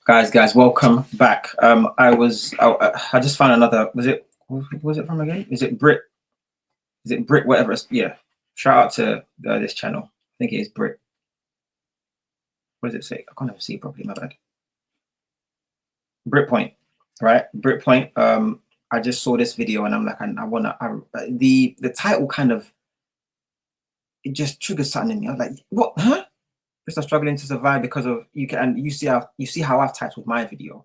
Guys, welcome back. I just found another. Was it from again? Is it Brit? Is it Brit? Whatever. Yeah. Shout out to this channel. I think it is Brit. What does it say? I can't even see it properly. My bad. Britpoint, right? Britpoint. I just saw this video and I'm like, the title kind of, it just triggered something in me. I was like, what? Huh? Just struggling to survive because of you see how I've typed with my video,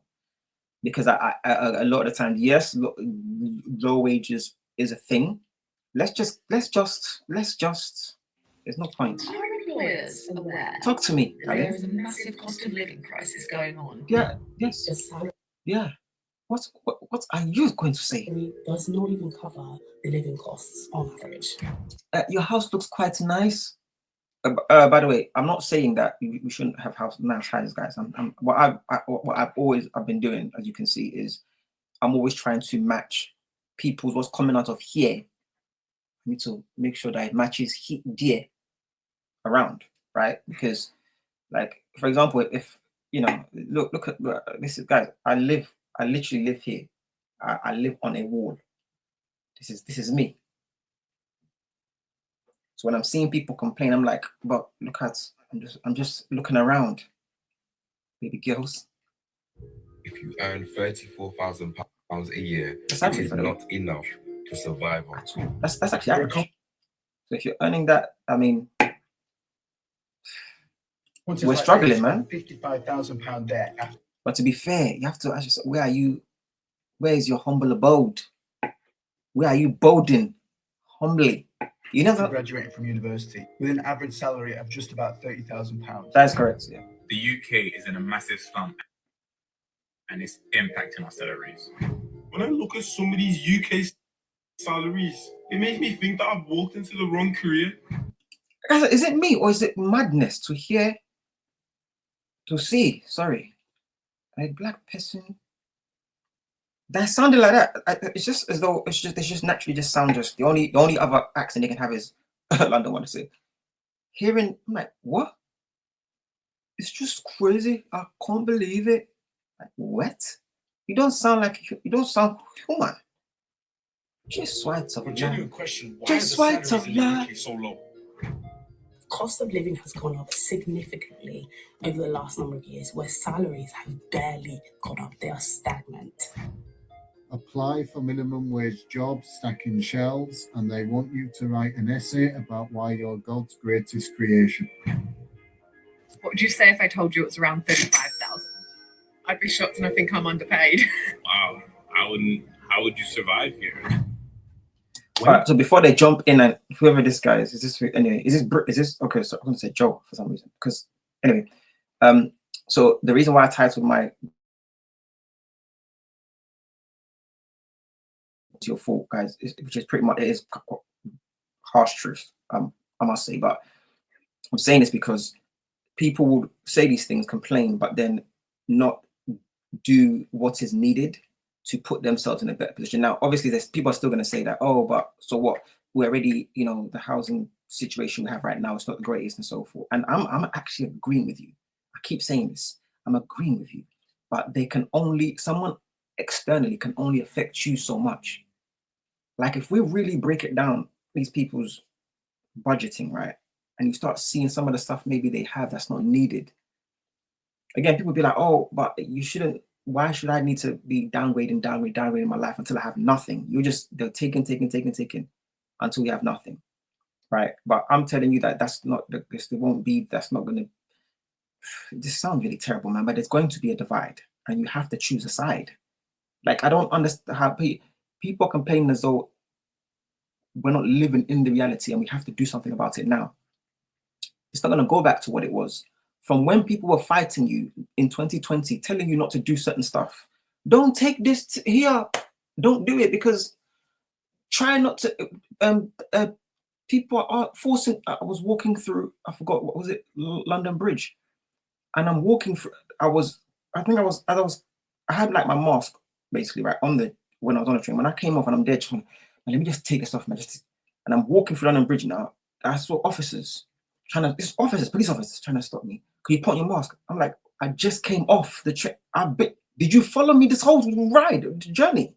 because I a lot of the time, yes, low wages is a thing. Let's just there's no point. Are employers aware? Talk to me, Ali. There is a massive cost of living crisis going on. Yeah, yes. Yeah. What are you going to say? Does not even cover the living costs on average. Your house looks quite nice. By the way, I'm not saying that we shouldn't have nice houses, guys. What I've been doing, as you can see, is I'm always trying to match people's what's coming out of here. I need to make sure that it matches there around, right? Because, like, for example, if you know, look at this is, guys. I literally live here. I live on a wall. This is me. So when I'm seeing people complain, I'm like, but look at, I'm just looking around, baby girls. If you earn £34,000 a year, That's it is not enough to survive on. That's actually average. So if you're earning that, I mean, we're struggling, man. £55,000 debt. But to be fair, you have to ask yourself, where are you? Where is your humble abode? Where are you boding humbly? You never graduating from university with an average salary of just about £30,000. That's correct. Yeah. The UK is in a massive slump, and it's impacting our salaries. When I look at some of these UK salaries, it makes me think that I've walked into the wrong career. Is it me, or is it madness to see? Sorry, a black person that sounded like that. It's just as though they just naturally just sound just the only other accent they can have is London. Want to say hearing, I'm like, what? It's just crazy. I can't believe it. Like, what? You don't sound human. Just white of genuine question. Why just white of UK so low? Cost of living has gone up significantly over the last number of years, where salaries have barely gone up. They are stagnant. Apply for minimum wage jobs, stacking shelves, and they want you to write an essay about why you're God's greatest creation. What would you say if I told you it's around 35,000? I'd be shocked and I think I'm underpaid. Wow, how would you survive here? Alright, so before they jump in, and whoever this guy is this anyway? Is this okay? So I'm gonna say Joe for some reason, because anyway, so the reason why I titled my your fault, guys, which is pretty much, it is harsh truth, I must say, but I'm saying this because people would say these things, complain, but then not do what is needed to put themselves in a better position. Now, obviously, there's people are still going to say that, oh, but so what? We're already, the housing situation we have right now is not the greatest and so forth. And I'm actually agreeing with you. I keep saying this. I'm agreeing with you, but someone externally can only affect you so much. Like, if we really break it down, these people's budgeting, right? And you start seeing some of the stuff maybe they have that's not needed. Again, people be like, oh, but you shouldn't, why should I need to be downgrading my life until I have nothing? They're taking until you have nothing, right? But I'm telling you that that's not going to, this sounds really terrible, man, but there's going to be a divide and you have to choose a side. Like, I don't understand how people complain as though we're not living in the reality and we have to do something about it now. It's not going to go back to what it was. From when people were fighting you in 2020, telling you not to do certain stuff. Don't take this here. Don't do it, because try not to. People are forcing. I was walking through, I forgot, what was it, London Bridge, and I'm walking through. I had like my mask basically right when I was on the train. When I came off and I'm dead, let me just take this off, man. And I'm walking through London Bridge now. I saw police officers trying to stop me. Can you put on your mask? I'm like, I just came off the train. Did you follow me this whole ride, journey?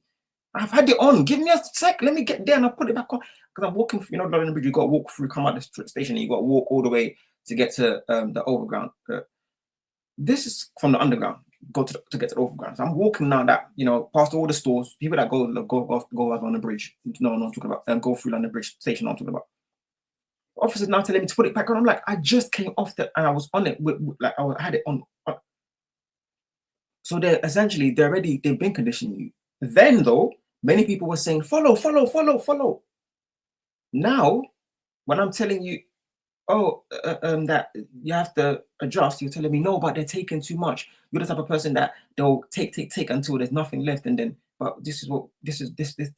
I've had it on. Give me a sec. Let me get there and I'll put it back on. Because I'm walking through, London Bridge, you got to walk through, come out the station, and you got to walk all the way to get to the overground. This is from the underground. Go to get to the overground. So I'm walking now that, past all the stores, people that go on the bridge. No, I'm talking about go through London Bridge station. I'm talking about. Officers now telling me to put it back on. I'm like, I just came off that and I was on it I had it on. So they've been conditioning you. Then though, many people were saying, follow. Now, when I'm telling you, that you have to adjust, you're telling me, no, but they're taking too much. You're the type of person that they'll take until there's nothing left. And then, but this is the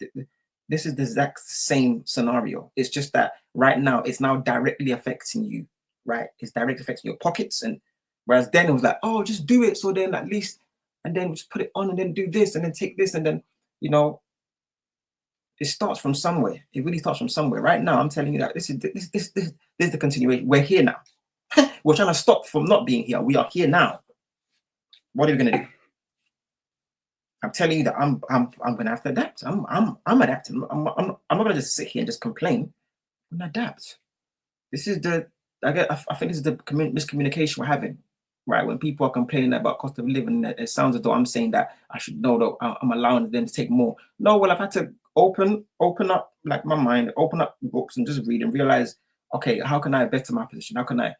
exact same scenario. It's just that right now, it's now directly affecting you, right? It's directly affecting your pockets. And whereas then it was like, oh, just do it. So then at least, and then just put it on and then do this and then take this. And then, it starts from somewhere. It really starts from somewhere. Right now, I'm telling you that this is the continuation. We're here now. We're trying to stop from not being here. We are here now. What are we gonna do? I'm telling you that I'm gonna have to adapt. I'm adapting. I'm not gonna just sit here and just complain. I'm gonna adapt. This is I think this is the miscommunication we're having, right? When people are complaining about cost of living, it sounds as though I'm saying that I should know that I'm allowing them to take more. No, well, I've had to open up like my mind, open up books and just read and realize, okay, how can I better my position? How can I?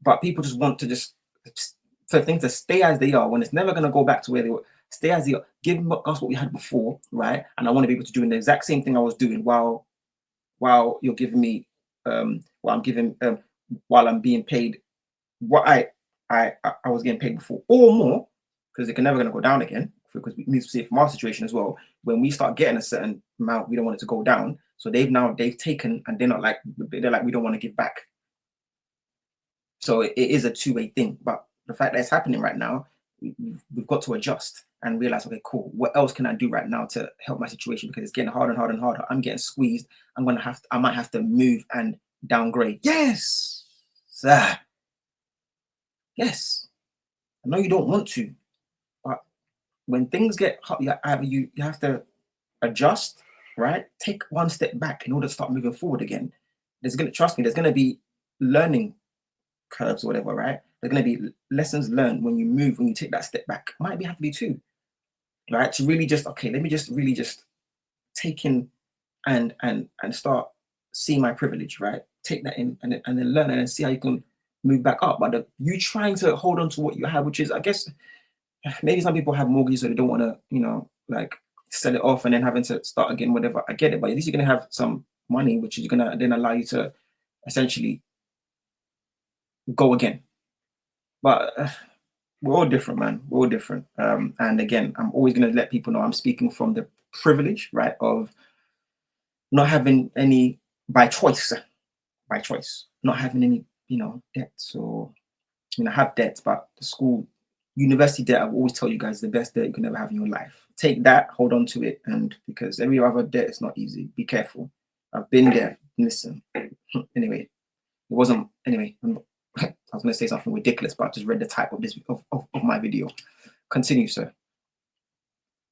But people just want to just for things to stay as they are when it's never going to go back to where they were. Stay as they are. Give us what we had before, right? And I want to be able to do the exact same thing I was doing while you're giving me while I'm being paid what I was getting paid before or more, because it can never going to go down again. Because we need to see from our situation as well. When we start getting a certain amount, we don't want it to go down. So they've taken and they're like we don't want to give back. So it is a two-way thing. But the fact that it's happening right now, we've got to adjust and realize, okay, cool. What else can I do right now to help my situation? Because it's getting harder and harder and harder. I'm getting squeezed. I might have to move and downgrade. Yes, sir. Yes. I know you don't want to. When things get hot, you have to adjust, right? Take one step back in order to start moving forward again. There's going to be learning curves or whatever, right? There's going to be lessons learned when you take that step back. Might have to be two, right? To really just, okay, let me just really just take in and start seeing my privilege, right? Take that in and then learn and see how you can move back up. But you trying to hold on to what you have, which is, I guess, maybe some people have mortgages so they don't want to, like sell it off and then having to start again, whatever. I get it, but at least you're going to have some money, which is going to then allow you to essentially go again. But we're all different, man. We're all different. And again, I'm always going to let people know I'm speaking from the privilege, right, of not having any by choice, not having any, debts or, I have debts, but the university debt, I will always tell you guys, the best debt you can ever have in your life. Take that, hold on to it, and because every other debt is not easy. Be careful. I've been there. Listen. Anyway, it wasn't. Anyway, I was going to say something ridiculous, but I just read the type of this of my video. Continue, sir.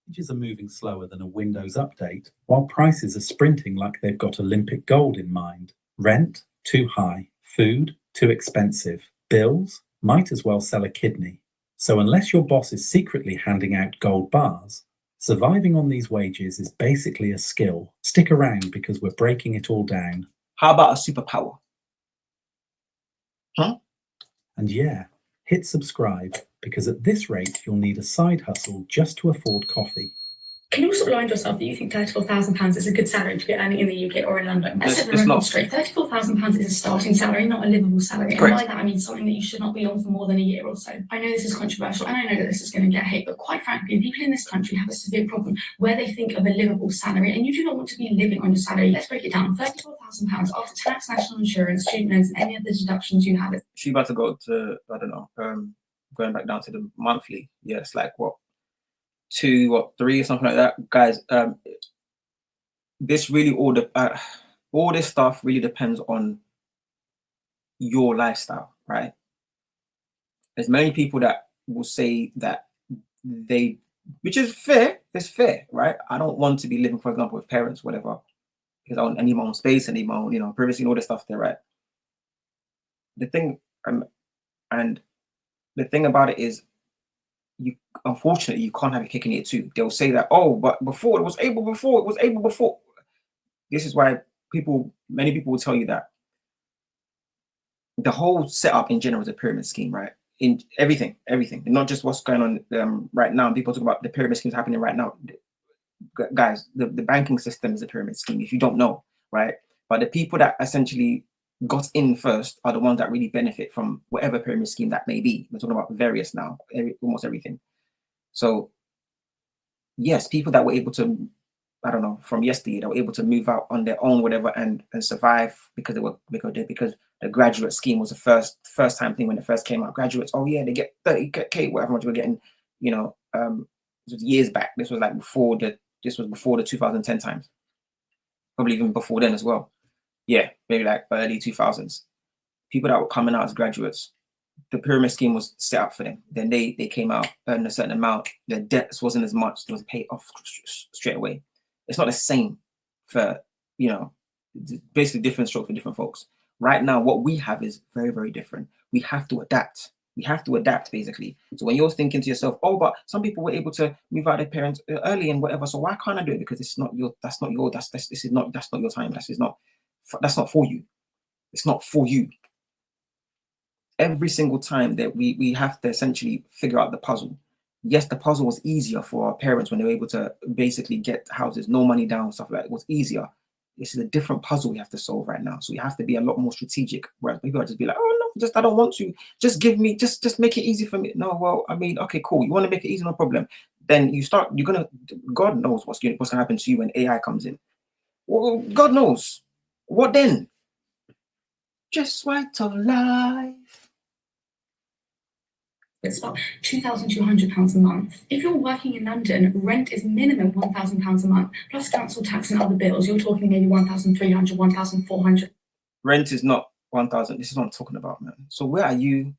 Wages are moving slower than a Windows update, while prices are sprinting like they've got Olympic gold in mind. Rent, too high. Food, too expensive. Bills, might as well sell a kidney. So unless your boss is secretly handing out gold bars, surviving on these wages is basically a skill. Stick around because we're breaking it all down. How about a superpower? Huh? And yeah, hit subscribe because at this rate you'll need a side hustle just to afford coffee. Can you also remind yourself that you think £34,000 is a good salary to be earning in the UK or in London? Let's set the record straight. £34,000 is a starting salary, not a livable salary. Correct. And by that I mean something that you should not be on for more than a year or so. I know this is controversial and I know that this is going to get hate, but quite frankly, people in this country have a severe problem where they think of a livable salary and you do not want to be living on your salary. Let's break it down. £34,000 after tax, national insurance, student loans and any other deductions you have. She's about to go to, I don't know, going back down to the monthly. Yeah, it's like what? 2 or 3 or something like that, guys. This really all this stuff really depends on your lifestyle, right? There's many people that will say that they, which is fair, it's fair, right? I don't want to be living, for example, with parents, whatever, because I need my own space, I need my own, you know, privacy and all this stuff there, right? The thing, and the thing about it is, you unfortunately you can't have your cake and eat it too. They'll say that, oh, but before it was able before, it was able before. This is why many people will tell you that the whole setup in general is a pyramid scheme, right? In everything, not just what's going on right now. People talk about the pyramid schemes happening right now. Guys, the banking system is a pyramid scheme, if you don't know, right? But the people that essentially got in first are the ones that really benefit from whatever pyramid scheme that may be. We're talking about various now, almost everything. So yes, people that were able to, I don't know, from yesterday, they were able to move out on their own, whatever, and survive because the graduate scheme was the first time thing when it first came out. Graduates, oh yeah, they get 30K, whatever much we're getting, you know, this was years back. This was like before the 2010 times, probably even before then as well. Yeah, maybe like early 2000s. People that were coming out as graduates, the pyramid scheme was set up for them. Then they came out, earned a certain amount. Their debts wasn't as much. It was paid off straight away. It's not the same for, you know, basically different strokes for different folks. Right now, what we have is very, very different. We have to adapt. We have to adapt, basically. So when you're thinking to yourself, oh, but some people were able to move out their parents early and whatever, so why can't I do it? Because this is not your time. That's not for you. It's not for you. Every single time that we have to essentially figure out the puzzle. Yes, the puzzle was easier for our parents when they were able to basically get houses, no money down, stuff like that. It was easier. This is a different puzzle we have to solve right now. So we have to be a lot more strategic. Whereas people are just be like, oh no, I don't want to. Just give me, just make it easy for me. No, well, I mean, okay, cool. You want to make it easy, no problem. Then God knows what's gonna happen to you when AI comes in. Well, God knows. What then? Just right of life. It's about £2,200 a month. If you're working in London, rent is minimum £1,000 a month, plus council tax and other bills. You're talking maybe 1,300, 1,400. Rent is not 1,000. This is what I'm talking about, man. So where are you?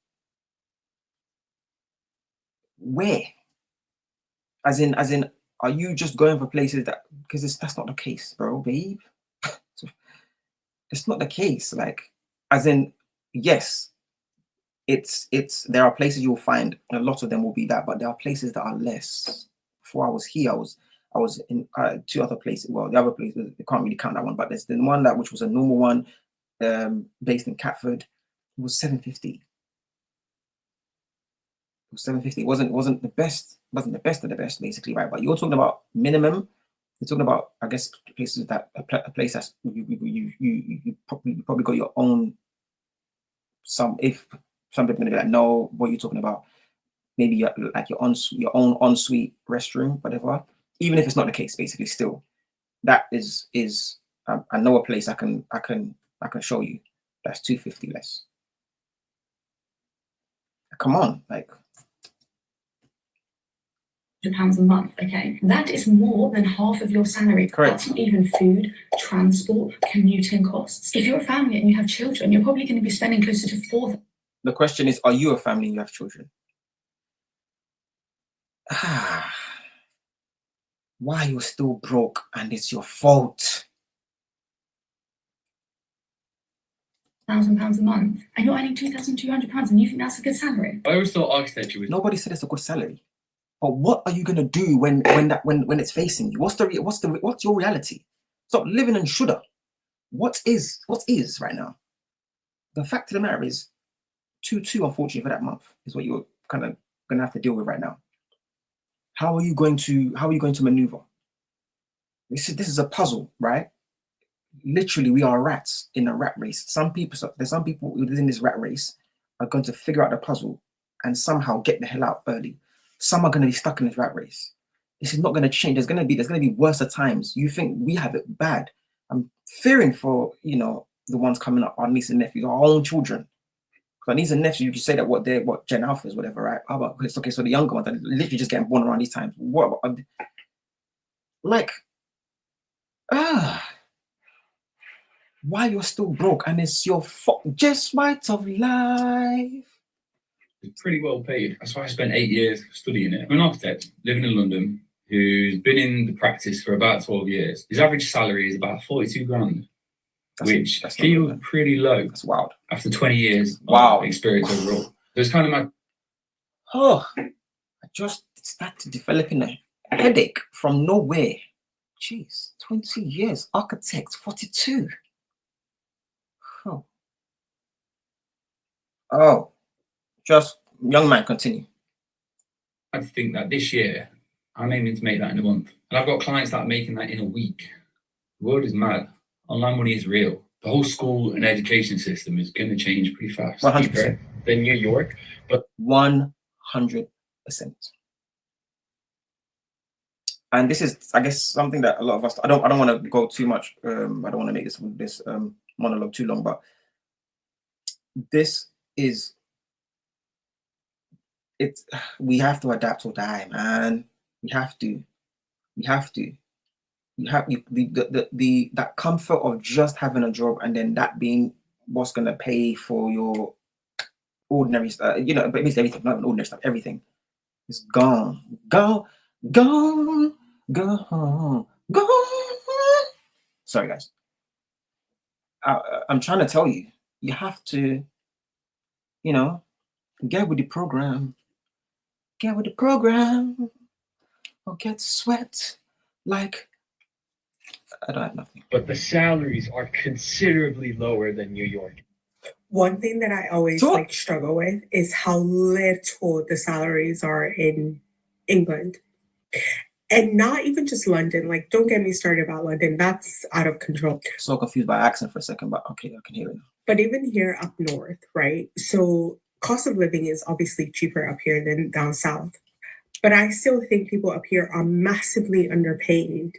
Where? As in, are you just going for places that, because that's not the case, bro, babe. It's not the case. Like, as in, yes. There are places you'll find, and a lot of them will be that, but there are places that are less. Before I was here, I was in two other places. Well, the other places, you can't really count that one, but there's the one which was a normal one, based in Catford. It was 750. It was 750. It wasn't the best of the best, basically, right? But you're talking about minimum. You're talking about, I guess, places that a place that's you probably got your own. Some people are gonna be like, no, what are you talking about? Maybe like your own ensuite restroom, whatever. Even if it's not the case, basically, still, that is I know a place I can show you that's 250 less. Come on, like £100 a month, okay? That is more than half of your salary. Correct. That's not even food, transport, commuting costs. If you're a family and you have children, you're probably going to be spending closer to £4,000. The question is, are you a family and you have children? Why you're still broke and it's your fault? £1,000 a month, and you're earning £2,200, and you think that's a good salary? I always thought architecture was. Nobody said it's a good salary. But what are you gonna do when it's facing you? What's your reality? Stop living in shoulda. What is right now? The fact of the matter is, 2.2, unfortunately, for that month is what you're kind of gonna have to deal with right now. How are you going to maneuver? This is a puzzle, right? Literally, we are rats in a rat race. There's some people within this rat race are going to figure out the puzzle and somehow get the hell out early. Some are going to be stuck in this rat race. This is not going to change. There's going to be worse at times. You think we have it bad? I'm fearing for the ones coming up, our nieces and nephews, our own children. Because our nieces and nephews, you can say that what Gen Alpha is, whatever, right? How about it's okay? So the younger ones are literally just getting born around these times. What about, why you're still broke, and it's your fault. Just right of life. It's pretty well paid. That's why I spent 8 years studying it. I'm an architect living in London who's been in the practice for about 12 years. His average salary is about 42 grand, which that's not feels good. pretty low That's wild. after 20 years Wow. of experience overall. So it's kind of my Oh, I just started developing a headache from nowhere. Jeez, 20 years, architect, 42. Oh, just young man, continue. I think that this year I'm aiming to make that in a month. And I've got clients that are making that in a week. The world is mad. Online money is real. The whole school and education system is going to change pretty fast. 100%. Than New York. But 100%. And this is, I guess, something that a lot of us, I don't want to go too much. I don't want to make this monologue too long, but this is, it's, we have to adapt or die, man. We have to. That comfort of just having a job and then that being what's gonna pay for your ordinary stuff, but basically everything, not ordinary stuff, everything is gone. Sorry, guys. I'm trying to tell you, you have to, get with the program. Get with the program. Or get swept like I don't have nothing. But the salaries are considerably lower than New York. One thing that I always struggle with is how little the salaries are in England. And not even just London. Like, don't get me started about London. That's out of control. So confused by accent for a second, but okay, I can hear it now. But even here up north, right? So cost of living is obviously cheaper up here than down south. But I still think people up here are massively underpaid.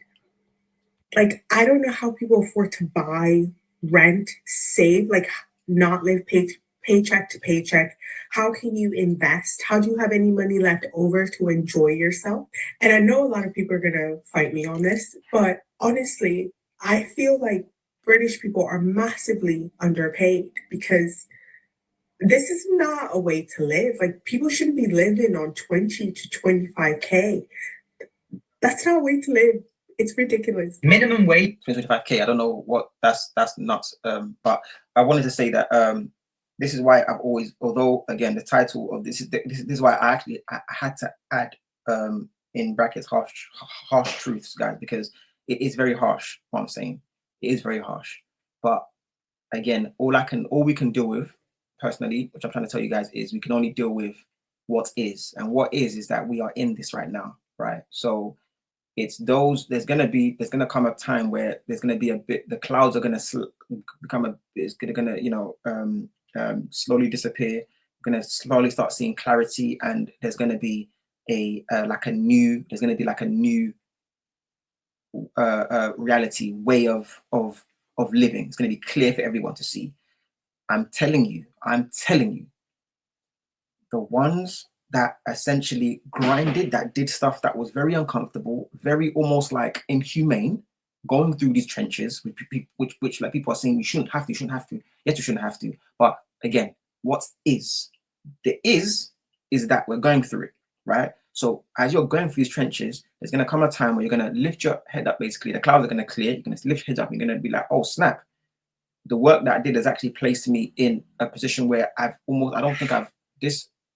Like, I don't know how people afford to buy, rent, save, like not live paycheck to paycheck. How can you invest? How do you have any money left over to enjoy yourself? And I know a lot of people are going to fight me on this, but honestly, I feel like British people are massively underpaid because this is not a way to live. Like, people shouldn't be living on 20 to 25K. That's not a way to live. It's ridiculous. Minimum wage 25K. I don't know what that's nuts. But I wanted to say that this is why I've always, although again the title of this is why I had to add in brackets harsh truths, guys, because it is very harsh. What I'm saying, it is very harsh. But again, all we can deal with personally, which I'm trying to tell you guys, is we can only deal with what is, and what is that we are in this right now, right? So it's those. There's gonna come a time where there's gonna be the clouds are gonna slowly disappear. We're gonna slowly start seeing clarity, and there's gonna be a new reality, way of living. It's gonna be clear for everyone to see. I'm telling you, the ones that essentially grinded, that did stuff that was very uncomfortable, very almost like inhumane, going through these trenches, which like people are saying you shouldn't have to. Yes, you shouldn't have to. But again, what is? The is that we're going through it, right? So as you're going through these trenches, there's gonna come a time where you're gonna lift your head up. Basically, the clouds are gonna clear. You're gonna lift your head up. You're gonna be like, oh snap! The work that I did has actually placed me in a position where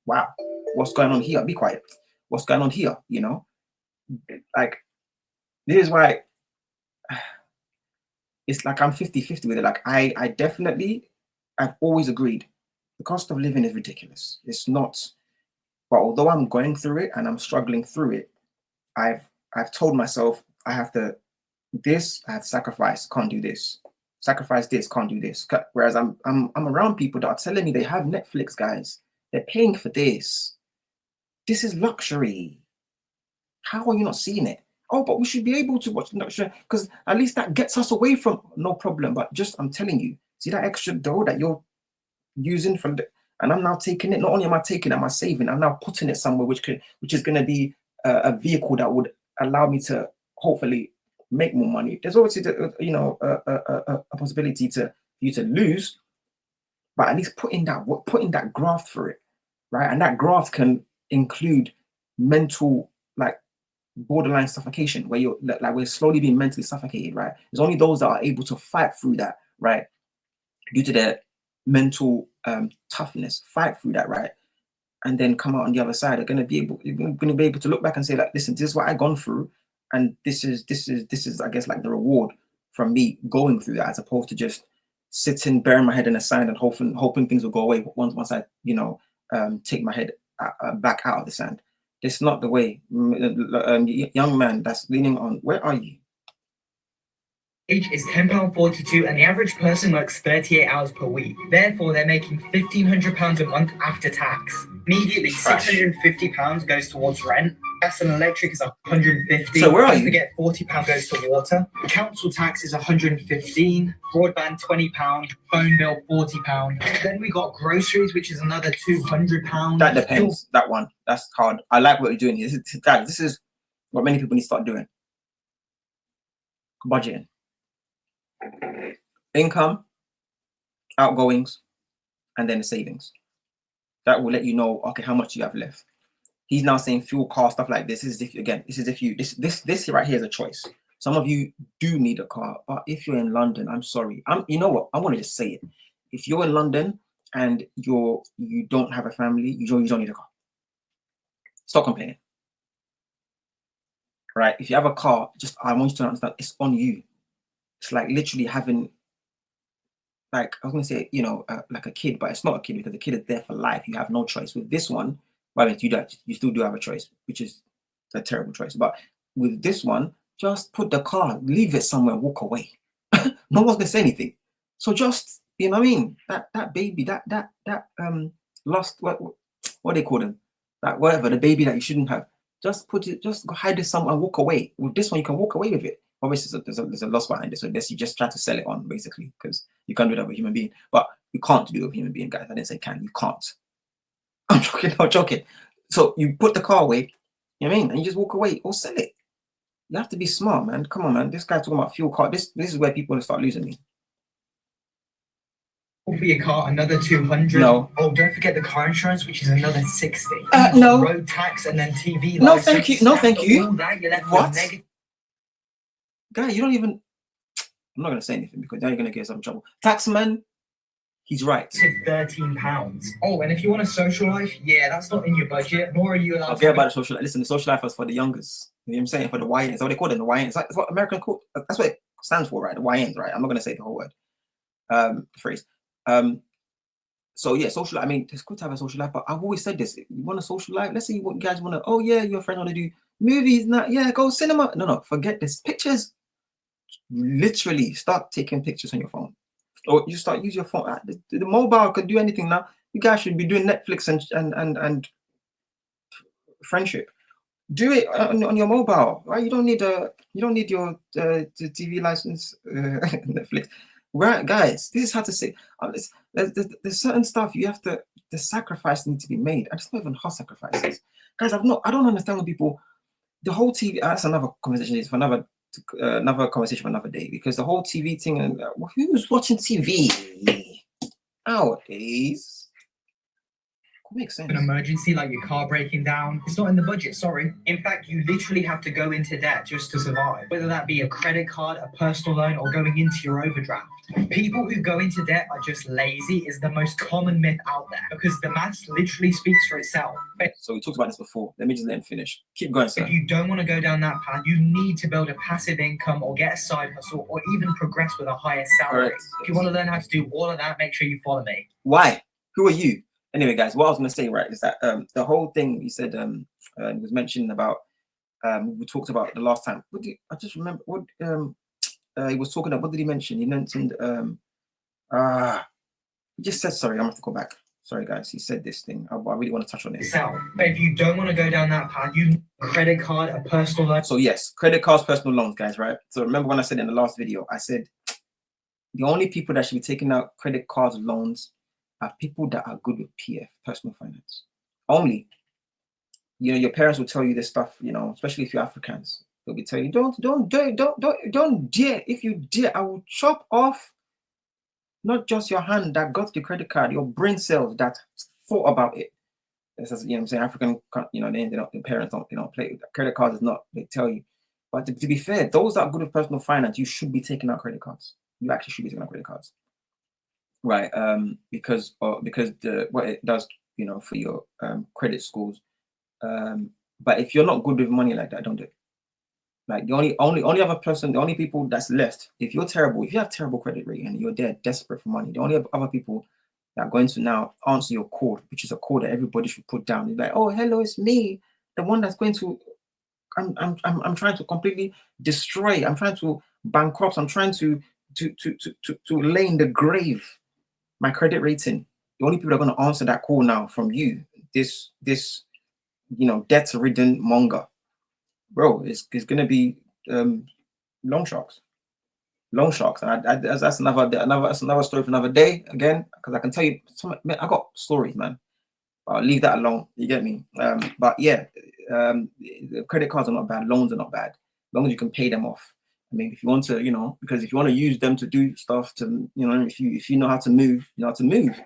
wow, what's going on here? Be quiet. What's going on here? Like, this is why it's like I'm 50-50 with it. Like, I've always agreed the cost of living is ridiculous. It's not, but although I'm going through it and I'm struggling through it, I've told myself I have to sacrifice, can't do this. Sacrifice this, can't do this. Whereas I'm around people that are telling me they have Netflix, guys. They're paying for this. This is luxury. How are you not seeing it? Oh, but we should be able to watch luxury because at least that gets us away from no problem. But just, I'm telling you, see that extra dough that you're using and I'm now taking it. Not only am I taking it, am I saving? I'm now putting it somewhere which is going to be a vehicle that would allow me to hopefully make more money. There's obviously a possibility for you to lose, but at least put in that graft for it, right? And that graft can include mental, like, borderline suffocation, where you're like we're slowly being mentally suffocated, right? There's only those that are able to fight through that, right? Due to their mental toughness, fight through that, right? And then come out on the other side. You're gonna be able to look back and say, like, listen, this is what I've gone through, and this is I guess, like, the reward from me going through that, as opposed to just sitting, burying my head in the sand and hoping things will go away once I take my head back out of the sand. It's not the way. Young man that's leaning on, where are you? Wage is £10.42 and the average person works 38 hours per week. Therefore, they're making £1,500 a month after tax. Immediately, £650 goes towards rent. Gas and electric is £150. So where are you? Don't forget £40 goes to water. Council tax is £115. Broadband £20. Phone bill £40. Then we got groceries, which is another £200. That depends. That one. That's hard. I like what you're doing. This is what many people need to start doing. Budgeting. Income, outgoings, and then the savings. That will let you know, okay, how much you have left. He's now saying fuel cost, stuff like this. This is right here is a choice. Some of you do need a car, but if you're in London, I'm sorry. You know what? I want to just say it. If you're in London and you don't have a family, you don't need a car. Stop complaining. Right? If you have a car, I want you to understand, it's on you. It's like literally having, like, I was going to say, like a kid, but it's not a kid, because the kid is there for life. You have no choice. With this one, well, you still do have a choice, which is a terrible choice. But with this one, just put the car, leave it somewhere, walk away. No one's going to say anything. So just, you know what I mean? That baby, that lost, what they call them? That whatever, the baby that you shouldn't have. Just hide it somewhere and walk away. With this one, you can walk away with it. Obviously, there's a loss behind it, so you just try to sell it on, basically, because you can't do that with a human being. But you can't do it with a human being, guys. I didn't say can. You can't. I'm joking. So you put the car away, you know what I mean, and you just walk away or sell it. You have to be smart, man. Come on, man. This guy's talking about fuel car. This is where people start losing me. For your car, another 200. No. Oh, don't forget the car insurance, which is another 60. No. Road tax and then TV. No, thank you. No, thank you. All that, you're left What? with negative. Guy, you don't even. I'm not going to say anything because now you're going to get yourself in trouble. Taxman, he's right. £13. Oh, and if you want a social life, yeah, that's not in your budget, nor are you allowed. Forget about the social life. Listen, the social life is for the youngers. You know what I'm saying? For the YNs. That's what they call them, the YNs. That's what American call. That's what it stands for, right? The YNs, right? I'm not going to say the whole word. Phrase. So yeah, social. I mean, it's good to have a social life, but I've always said this: you want a social life. Let's say you guys want to. Oh yeah, your friend want to do movies. Not yeah, go cinema. No, forget this. Pictures. Literally, start taking pictures on your phone, or you start use your phone. The mobile could do anything now. You guys should be doing Netflix and friendship. Do it on your mobile, right? You don't need your TV license, Netflix. Right, guys, this is how to say. There's certain stuff you have to. The sacrifice needs to be made, and it's not even hard sacrifices, guys. I don't understand when people. The whole TV. That's another conversation. It's for another conversation for another day, because the whole TV thing and who's watching TV nowadays? Makes sense. An emergency like your car breaking down, it's not in the budget, sorry. In fact, you literally have to go into debt just to survive, whether that be a credit card, a personal loan, or going into your overdraft. People who go into debt are just lazy is the most common myth out there, because the maths literally speaks for itself. So we talked about this before. Let me just let him finish. Keep going, sir. If you don't want to go down that path, you need to build a passive income or get a side hustle or even progress with a higher salary. Correct. If you want to learn how to do all of that, make sure you follow me. Why? Who are you? Anyway, guys, what I was going to say, right, is that the whole thing you said was mentioned about, we talked about the last time. I just remember what he was talking about. What did he mention? He mentioned, he just said, sorry, I'm going to have to go back. Sorry, guys, he said this thing. I really want to touch on it. But if you don't want to go down that path, you need a credit card, a personal loan. So yes, credit cards, personal loans, guys, right? So remember when I said in the last video, I said the only people that should be taking out credit cards, loans, are people that are good with PF, personal finance. Only, your parents will tell you this stuff, especially if you're Africans. They'll be telling you, don't dare. If you dare, I will chop off not just your hand that got the credit card, your brain cells that thought about it. This is, you know what I'm saying, African, you know, the parents don't play with that. Credit cards is not, they tell you. But to be fair, those that are good with personal finance, you should be taking out credit cards. You actually should be taking out credit cards. Right. Because what it does, you know, for your credit scores. But if you're not good with money like that, don't do it. Like the only other person, the only people that's left, if you're terrible, if you have terrible credit rating and you're there desperate for money, the only other people that are going to now answer your call, which is a call that everybody should put down, is like, oh, hello, it's me, the one that's going to, I'm trying to completely destroy, I'm trying to bankrupt, I'm trying to lay in the grave my credit rating. The only people that are going to answer that call now from you, this you know, debt-ridden monger. Bro, it's gonna be loan sharks. Loan sharks. And that's another story for another day again, because I can tell you, man, I got stories, man. I'll leave that alone. You get me? But yeah, the credit cards are not bad. Loans are not bad. As long as you can pay them off. I mean, if you want to, you know, because if you want to use them to do stuff, to, you know, if you know how to move, you know how to move.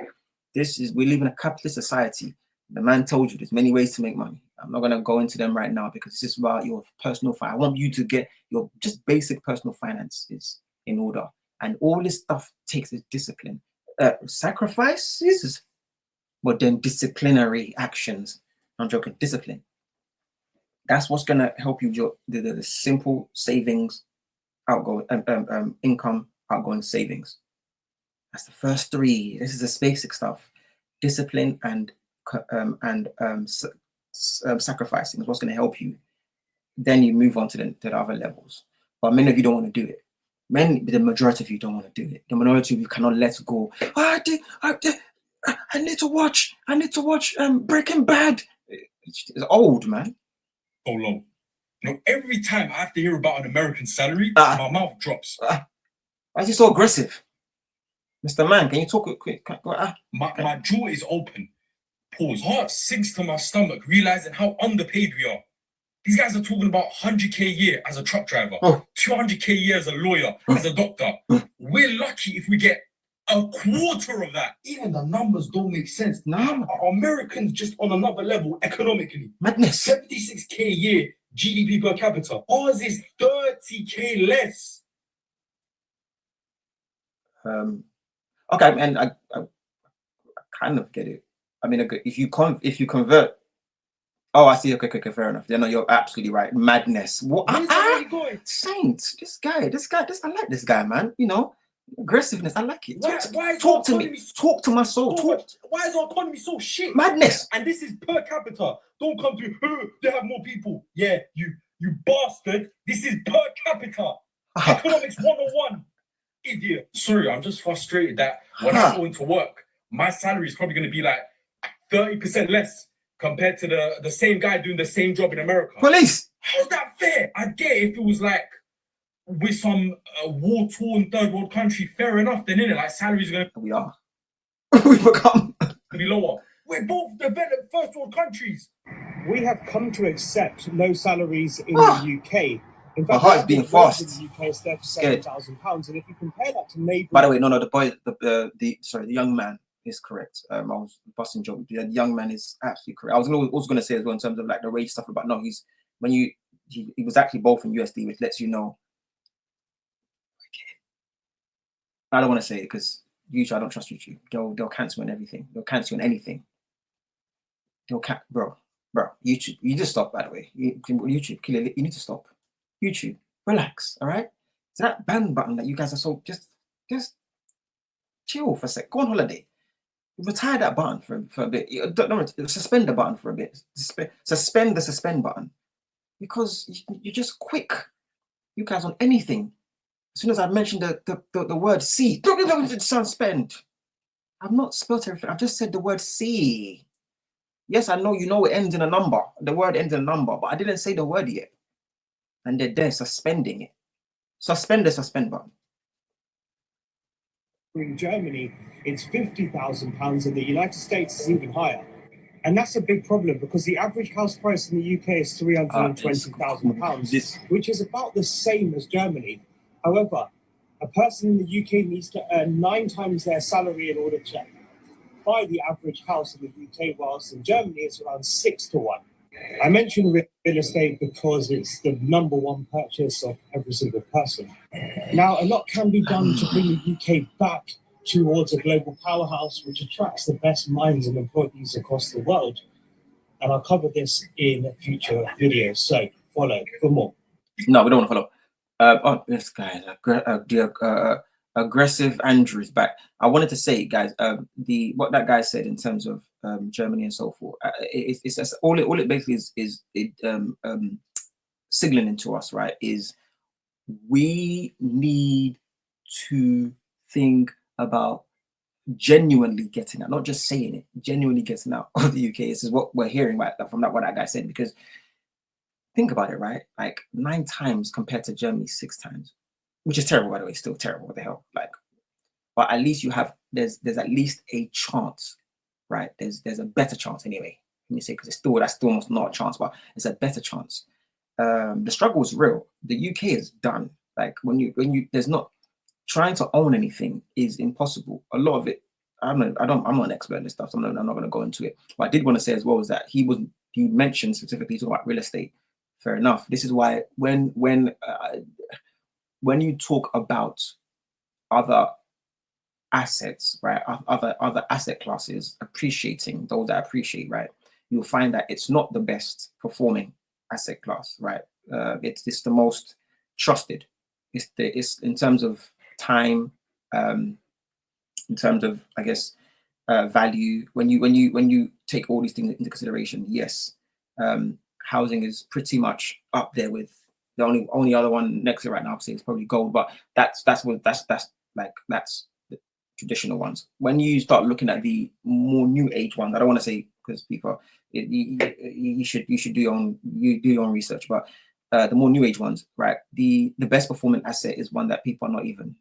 We live in a capitalist society. The man told you there's many ways to make money. I'm not going to go into them right now because it's just about your personal finance. I want you to get your just basic personal finances in order. And all this stuff takes is discipline. Sacrifices, but then disciplinary actions. I'm joking, discipline. That's what's going to help you, the simple savings, outgoing, income, outgoing savings. That's the first three. This is the basic stuff. Discipline and sacrificing is what's going to help you. Then you move on to the other levels. But many of you don't want to do it. The majority of you don't want to do it. The minority of you cannot let go. I need to watch Breaking Bad. It's old, man. So low. You know, every time I have to hear about an American salary, my mouth drops. Why is he so aggressive? Mr. Man, can you talk quick? My jaw is open. Pause. Heart sinks to my stomach, realizing how underpaid we are. These guys are talking about 100K a year as a truck driver, 200K a year as a lawyer, as a doctor. We're lucky if we get a quarter of that. Even the numbers don't make sense. No. Are Americans just on another level economically? Madness. 76K a year GDP per capita. Ours is 30K less. Okay, and I kind of get it. I mean, if you convert, oh, I see. Okay, fair enough. Then you're absolutely right. Madness. What? Saint, this guy. I like this guy, man. You know, aggressiveness. I like it. Talk to me. Talk to my soul. Why is our economy so shit? Madness. And this is per capita. Don't come to they have more people. Yeah, you bastard. This is per capita. Economics 101. Idiot. Sorry, I'm just frustrated that when I go into work, my salary is probably going to be like 30% less compared to the same guy doing the same job in America. Police! How's that fair? I get it if it was like with some war-torn third world country, fair enough, then innit? Like salaries are going to... We are. We become... be lower. We're both developed first world countries. We have come to accept low salaries in the UK. In fact, my heart is being fast. In the UK is £37,000, and if you compare that to neighbouring... By the way, no, the boy, the young man is correct. I was busting joke. The young man is absolutely correct. I was also going to say as well in terms of like the wage stuff, but no, he was actually both in USD, which lets you know. I don't want to say it because YouTube, I don't trust YouTube. They'll cancel on everything. They'll cancel on anything. Bro, YouTube, you just stop. By the way, YouTube, you need to stop. YouTube, relax, all right? So that ban button that you guys are so just chill for a sec. Go on holiday. Retire that button for a bit. Don't suspend the button for a bit. Suspend the suspend button because you're just quick. You guys on anything. As soon as I mentioned the word C, don't suspend. I've not spelled everything. I've just said the word C. Yes, I know you know it ends in a number. The word ends in a number, but I didn't say the word yet. And they're there suspending it. Suspend the suspend button. In Germany, it's £50,000. In the United States, it's even higher. And that's a big problem because the average house price in the UK is £320,000, which is about the same as Germany. However, a person in the UK needs to earn 9 times their salary in order to buy the average house in the UK, whilst in Germany it's around 6 to 1. I mentioned real estate because it's the #1 purchase of every single person. Now, a lot can be done to bring the UK back towards a global powerhouse which attracts the best minds and employees across the world. And I'll cover this in future videos, so follow for more. No, we don't want to follow. Oh, this guy, aggressive Andrew is back. I wanted to say, guys, what that guy said in terms of Germany and so forth. It's just, all it basically is signaling to us, right? Is we need to think about genuinely getting out, not just saying it, genuinely getting out of the UK. This is what we're hearing right from what that guy said, because think about it, right? Like 9 times compared to Germany 6 times, which is terrible, by the way, still terrible. What the hell? Like, but at least you have there's at least a chance, right? There's a better chance anyway. Let me say, because that's still almost not a chance, but it's a better chance. The struggle is real. The UK is done. Like when you there's not trying to own anything is impossible. A lot of it, I'm not an expert in this stuff, so I'm not going to go into it. What I did want to say as well is that he mentioned specifically talking about real estate. Fair enough. This is why when you talk about other assets, right, other asset classes appreciating, those that appreciate, right, you'll find that it's not the best performing asset class, right? It's the most trusted. It's in terms of time, in terms of, I guess, value. When you take all these things into consideration, yes, housing is pretty much up there with the only other one next to it right now. Obviously, it's probably gold, but that's the traditional ones. When you start looking at the more new age ones, I don't want to say because people, you should do your own research, but the more new age ones, right? The best performing asset is one that people are not even.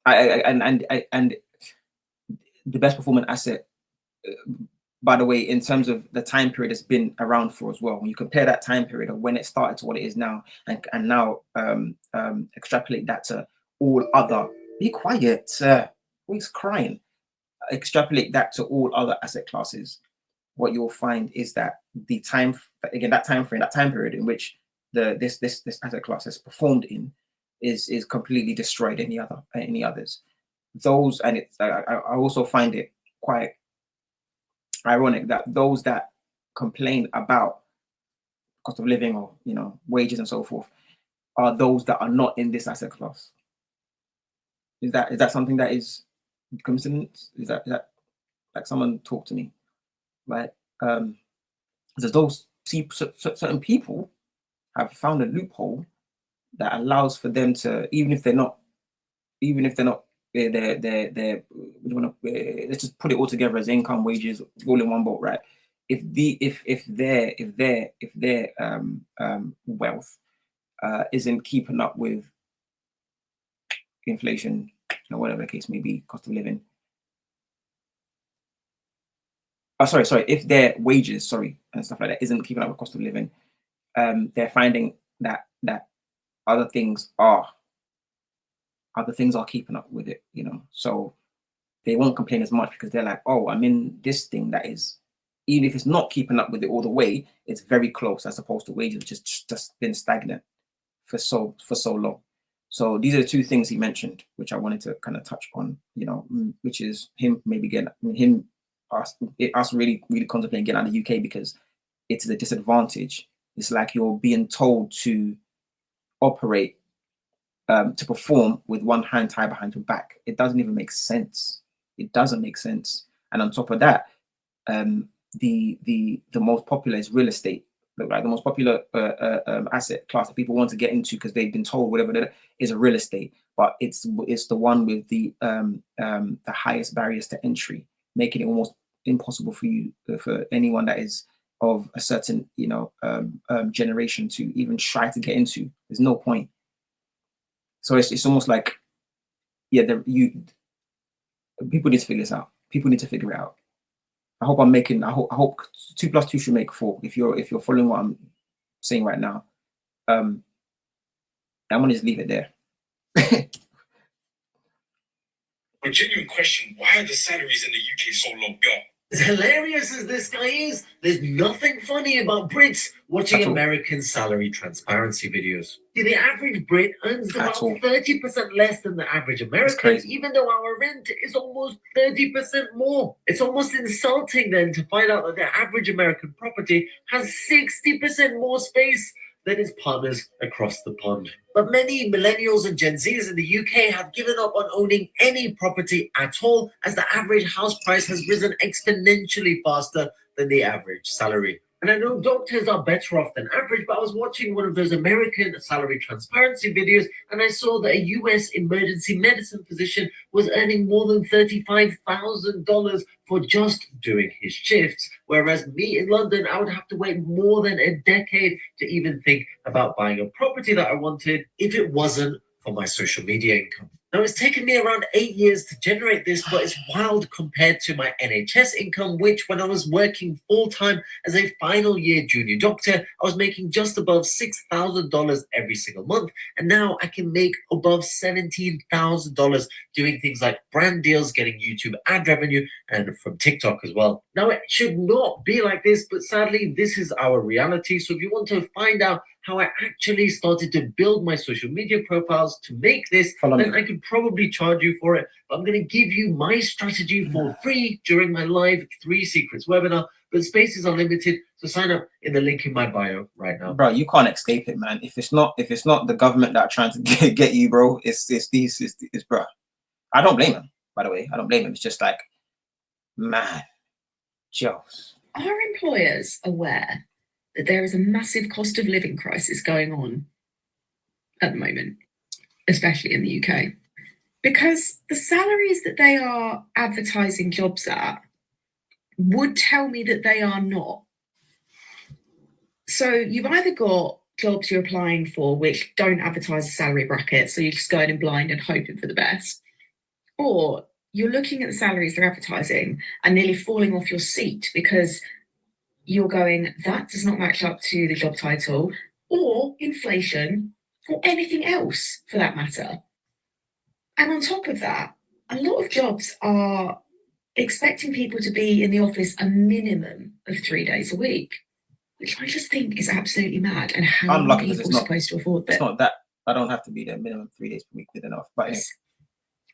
And the best performing asset, by the way, in terms of the time period it's been around for as well. When you compare that time period of when it started to what it is now, and now extrapolate that to all other. Be quiet, who's crying? Extrapolate that to all other asset classes. What you'll find is that the time, again, that time frame, that time period in which this asset class has performed in is completely destroyed any others. Those, and it's I also find it quite ironic that those that complain about cost of living or wages and so forth are those that are not in this asset class. Is that something that is coincidence? Is that like someone talk to me, right? Because those certain people have found a loophole that allows for them to, even if they're not, let's just put it all together as income, wages, all in one boat, right? If their wealth isn't keeping up with inflation, whatever the case may be, cost of living. Sorry, if their wages, and stuff like that isn't keeping up with cost of living, they're finding that other things are keeping up with it, so they won't complain as much because they're like, oh, I'm in this thing that is, even if it's not keeping up with it all the way, it's very close, as opposed to wages, which has just been stagnant for so long. So these are the two things he mentioned, which I wanted to kind of touch on, which is him maybe us really contemplating getting out of the UK because it's a disadvantage. It's like you're being told to operate, to perform with one hand tied behind your back. It doesn't even make sense. It doesn't make sense. And on top of that, the most popular is real estate. Like the most popular asset class that people want to get into because they've been told whatever is a real estate, but it's the one with the highest barriers to entry, making it almost impossible for anyone that is of a certain generation to even try to get into. There's no point. So it's almost like, people need to figure this out. People need to figure it out. I hope I'm making. I hope 2 + 2 should make 4. If you're following what I'm saying right now, I'm gonna just leave it there. A genuine question: why are the salaries in the UK so low? Yo, As hilarious as this guy is, there's nothing funny about Brits watching At all. American salary transparency videos. The average Brit earns At about all. 30% less than the average American, crazy. even though our rent is almost 30% more. It's almost insulting then to find out that the average American property has 60% more space than its partners across the pond. But many millennials and Gen Zs in the UK have given up on owning any property at all, as the average house price has risen exponentially faster than the average salary. And I know doctors are better off than average, but I was watching one of those American salary transparency videos and I saw that a US emergency medicine physician was earning more than $35,000 for just doing his shifts. Whereas me in London, I would have to wait more than a decade to even think about buying a property that I wanted if it wasn't for my social media income. Now, it's taken me around 8 years to generate this, but it's wild compared to my NHS income, which when I was working full-time as a final year junior doctor, I was making just above $6,000 every single month. And now I can make above $17,000 doing things like brand deals, getting YouTube ad revenue, and from TikTok as well. Now, it should not be like this, but sadly, this is our reality. So if you want to find out how I actually started to build my social media profiles to make this, then I could probably charge you for it. But I'm going to give you my strategy for free during my live 3 Secrets webinar. But spaces are limited, so sign up in the link in my bio right now. Bro, you can't escape it, man. If it's not the government that are trying to get you, bro, it's bro. I don't blame him, by the way. I don't blame him. It's just like, man, Joes. Are employers aware that there is a massive cost of living crisis going on at the moment, especially in the UK? Because the salaries that they are advertising jobs at would tell me that they are not. So you've either got jobs you're applying for which don't advertise a salary bracket, so you're just going in blind and hoping for the best, or you're looking at the salaries they're advertising and nearly falling off your seat because you're going, that does not match up to the job title or inflation or anything else for that matter. And on top of that, a lot of jobs are expecting people to be in the office a minimum of 3 days a week, which I just think is absolutely mad. And how I'm are lucky because people supposed to afford that? It's not that. I don't have to be there minimum 3 days per week with enough. But anyway.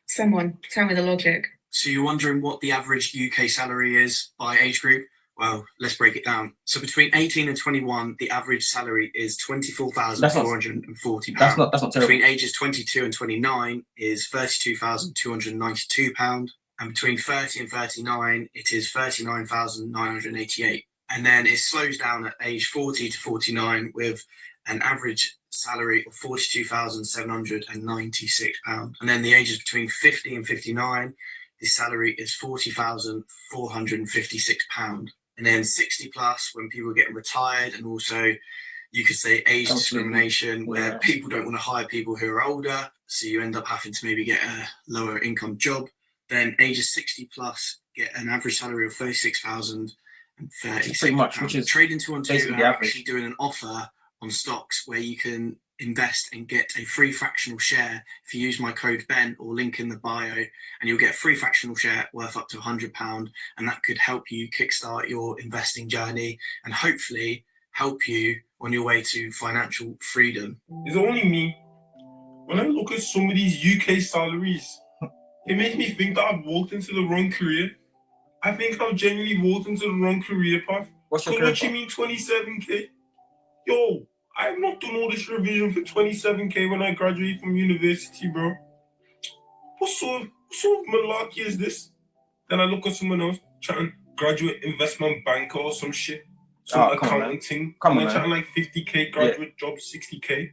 Someone tell me the logic. So you're wondering what the average UK salary is by age group? Well, let's break it down. So between 18 and 21, the average salary is £24,440. That's not terrible. Between ages 22 and 29 is £32,292. And between 30 and 39, it is £39,988. And then it slows down at age 40 to 49 with an average salary of £42,796. And then the ages between 50 and 59, the salary is £40,456. And then 60 plus, when people are getting retired, and also you could say age discrimination, where people don't want to hire people who are older, so you end up having to maybe get a lower income job. Then ages 60 plus get an average salary of £36,036. Pretty much, which is Trading 212 basically the are average. actually doing an offer on stocks where you can invest and get a free fractional share if you use my code Ben or link in the bio, and you'll get a free fractional share worth up to £100, and that could help you kickstart your investing journey and hopefully help you on your way to financial freedom. Is it only me? When I look at some of these UK salaries, it makes me think that I've walked into the wrong career. I think I've genuinely walked into the wrong career path. What's your So career what you path? mean 27k? Yo, I've not done all this revision for 27k when I graduate from university, bro. What sort of malarkey is this? Then I look at someone else chatting graduate investment banker or some shit. Some Oh, come on, accounting man. thing. Come and on, they're man. chatting like 50k graduate job, 60k.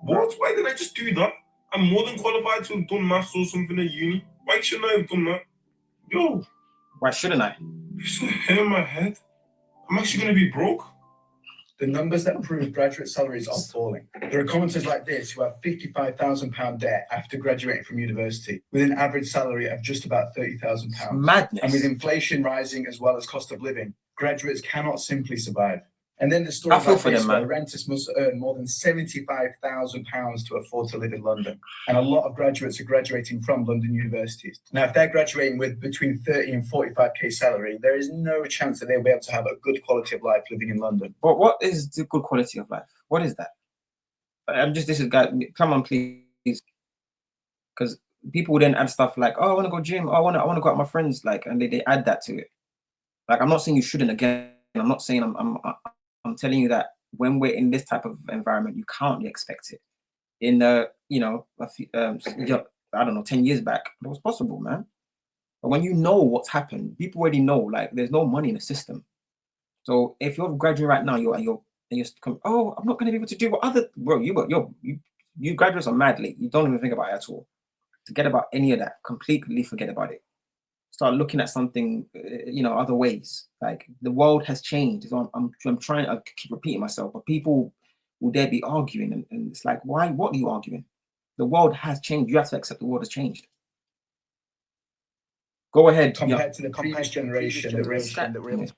What? Why didn't I just do that? I'm more than qualified to have done maths or something at uni. Why shouldn't I have done that? Yo, Why shouldn't I? it's got hair in my head. I'm actually gonna be broke. The numbers that prove graduate salaries are falling. There are commenters like this who have £55,000 debt after graduating from university, with an average salary of just about £30,000. Madness. And with inflation rising as well as cost of living, graduates cannot simply survive. And then the story I feel like for this them, where man. renters must earn more than £75,000 to afford to live in London. And a lot of graduates are graduating from London universities. Now, if they're graduating with between 30 and 45k salary, there is no chance that they'll be able to have a good quality of life living in London. But what is the good quality of life? What is that? This is guy. Come on, please, because people would then add stuff like, "Oh, I want to go gym. Oh, I want to go out with my friends." Like, and they add that to it. Like, I'm not saying you shouldn't. Again, I'm not saying I'm telling you that when we're in this type of environment, you can't expect it. In you know, a few, I don't know, 10 years back, it was possible, man. But when you know what's happened, people already know. Like, there's no money in the system. So if you're graduating right now, you're oh, I'm not going to be able to do what other you graduates are madly. You don't even think about it at all. Forget about any of that. Completely forget about it. Start looking at something, other ways. Like, the world has changed. So I'm trying. I keep repeating myself, but people will dare be arguing, and it's like, why? What are you arguing? The world has changed. You have to accept the world has changed. Go ahead. Compared to the previous generation, that were able to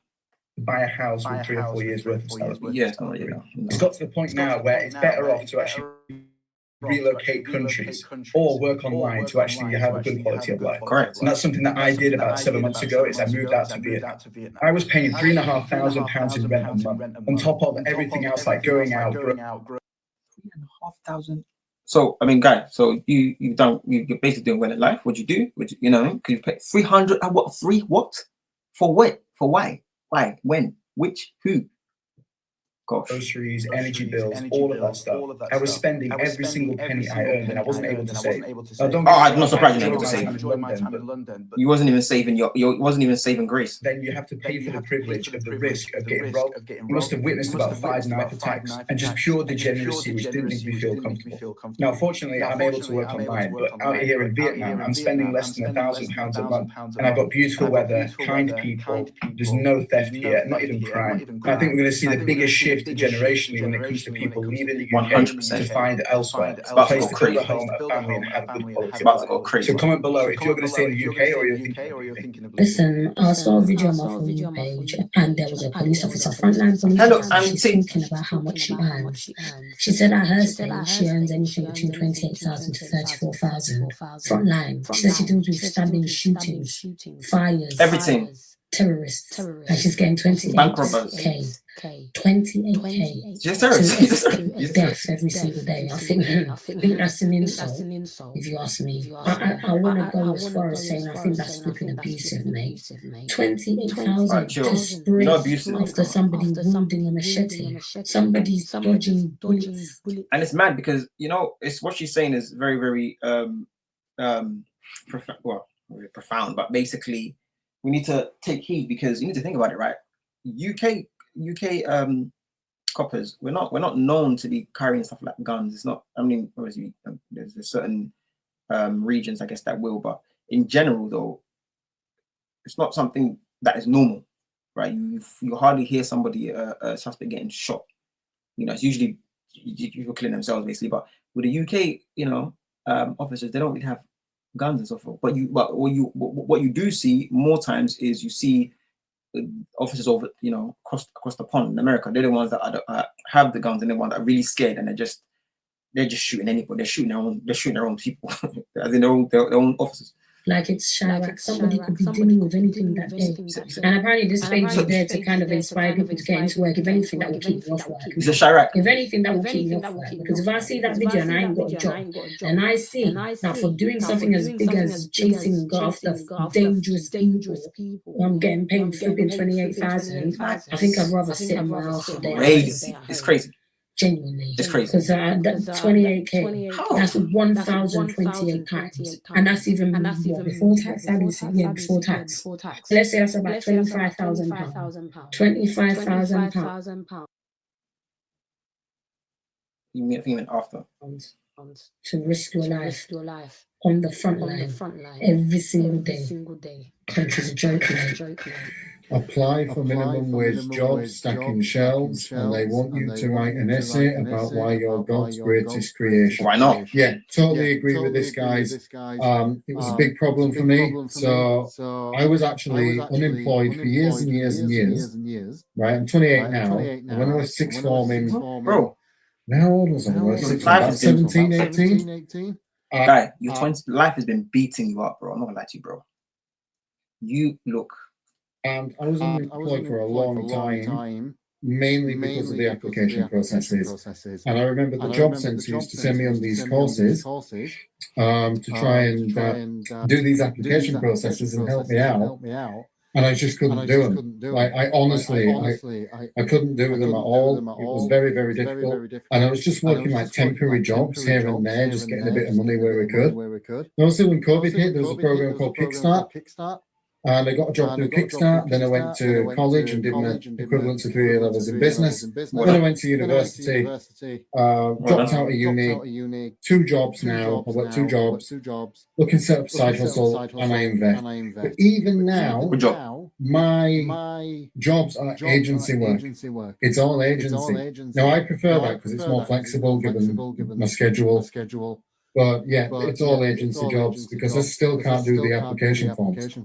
buy a house with 3 or 4 years worth of salary. Yeah, It's got to the point now where it's better off to actually relocate countries or work online to actually have a good quality of life. Correct. And that's something that I did about 7 months ago. Is I moved out to Vietnam. I was paying £3,500 in rent a month on top of everything else, like going out. £3,500. So I mean, guys, so you're basically doing well in life. What'd you do? Because you pay 300. What? For what? For why? Why? When? Which? Who? Gosh. Groceries, energy bills, all of that stuff. I was spending every single penny I earned, and I wasn't able to save. I'm not surprised you're able to save. You wasn't even saving you wasn't even saving grace. Then you have to pay for the privilege of the risk of getting robbed. You must have witnessed about 5 knife attacks and just pure degeneracy, which didn't make me feel comfortable. Now, fortunately, I'm able to work online, but out here in Vietnam, I'm spending less than £1,000 a month, and I've got beautiful weather, kind people. There's no theft here, not even crime. And I think we're going to see the biggest shift generationally when it comes to people leaving the UK 100% to find elsewhere. It's about to place go to crazy. build a home, a family, and have a good quality. It's about to go crazy. So comment below if you're going to stay in the UK or you're thinking of Listen, I saw a video on my For You page, and there was a police officer, frontline police officer. She's thinking about how much she earns. She said at her stage she earns anything between 28,000 to 34,000. Frontline. She said she deals with stabbing, shootings, fires, everything. Terrorists. And she's getting 28K. 28K. Just terrorists. Death every single day. I think that's an insult, if you ask me. I want to go as far as saying I think that's flipping abusive, mate. 28,000 to spray after somebody wielding a machete. Somebody's dodging bullets. And it's mad because it's what she's saying is very, very profound, but basically we need to take heed because you need to think about it, right? UK coppers, we're not known to be carrying stuff like guns. It's not. I mean, obviously, there's certain regions, I guess, that will, but in general, though, it's not something that is normal, right? You hardly hear somebody a suspect getting shot. It's usually people killing themselves, basically. But with the UK, officers, they don't really have guns and so forth. But what you do see more times is you see officers over, across the pond in America. They're the ones that have the guns, and they're the ones that are really scared, and they're just shooting anybody. They're shooting their own people, as in their own officers. Like it's Chirac. Somebody could be dealing with anything that day. And apparently this page is there to kind of inspire people to get into work. If anything, that will keep you off work. It's a Chirac. If anything, that will keep you off work. Because if I see that video and I ain't got a job, and I see that for doing something as big as chasing after dangerous people, I'm getting paid flipping 28,000, I think I'd rather sit in my house all day. Crazy. It's crazy. Genuinely, it's crazy. Because that's 28K. That's 1,028 times, and that's even before tax. Before tax. Let's say that's about £25,000. £25,000. You mean even after? To risk your life on the front line every single day. Country's a joke, mate. apply for minimum wage jobs stacking shelves, and they want you to write an essay about why you're God's greatest creation. Why not? Yeah, totally agree with this, guys. It was a big problem for me. So I was actually unemployed for years and years and years. Right, I'm 28 now. And when I was sixth forming, bro, how old was I? About 17, 18. Guy, your 20 life has been beating you up, bro. I'm not gonna lie to you, bro. You look. And I was unemployed for a long time, mainly because of the application processes. And I remember the job centre used to send me on these courses to try and do these application processes and help me out. And I just couldn't do them. Like, I honestly couldn't do them at all. It was very, very difficult. And I was just working like temporary jobs here and there, just getting a bit of money where we could. And also when COVID hit, there was a program called Kickstart. And I got a job through Kickstart. Then I went to college and did my equivalent to 3 levels in business. Then I went to university, dropped out of uni, 2 jobs now. I've got 2 jobs. Looking to set up a side hustle and I invest. But even now, my jobs are agency work. It's all agency. Now I prefer that because it's more flexible given my schedule. But yeah, it's all agency jobs because I still can't do the application forms.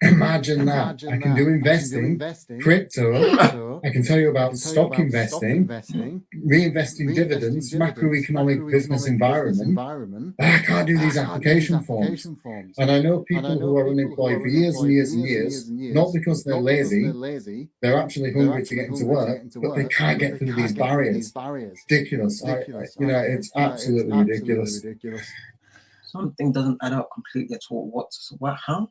Imagine that. I can do investing, crypto, I can tell you about stock investing, reinvesting dividends, macroeconomic business environment. But I can't do these application forms. And I know people who are unemployed for years and years and years, not because they're lazy, they're actually hungry to get into work, but they can't get through these barriers. Ridiculous. It's absolutely ridiculous. Something doesn't add up completely at all. What? How?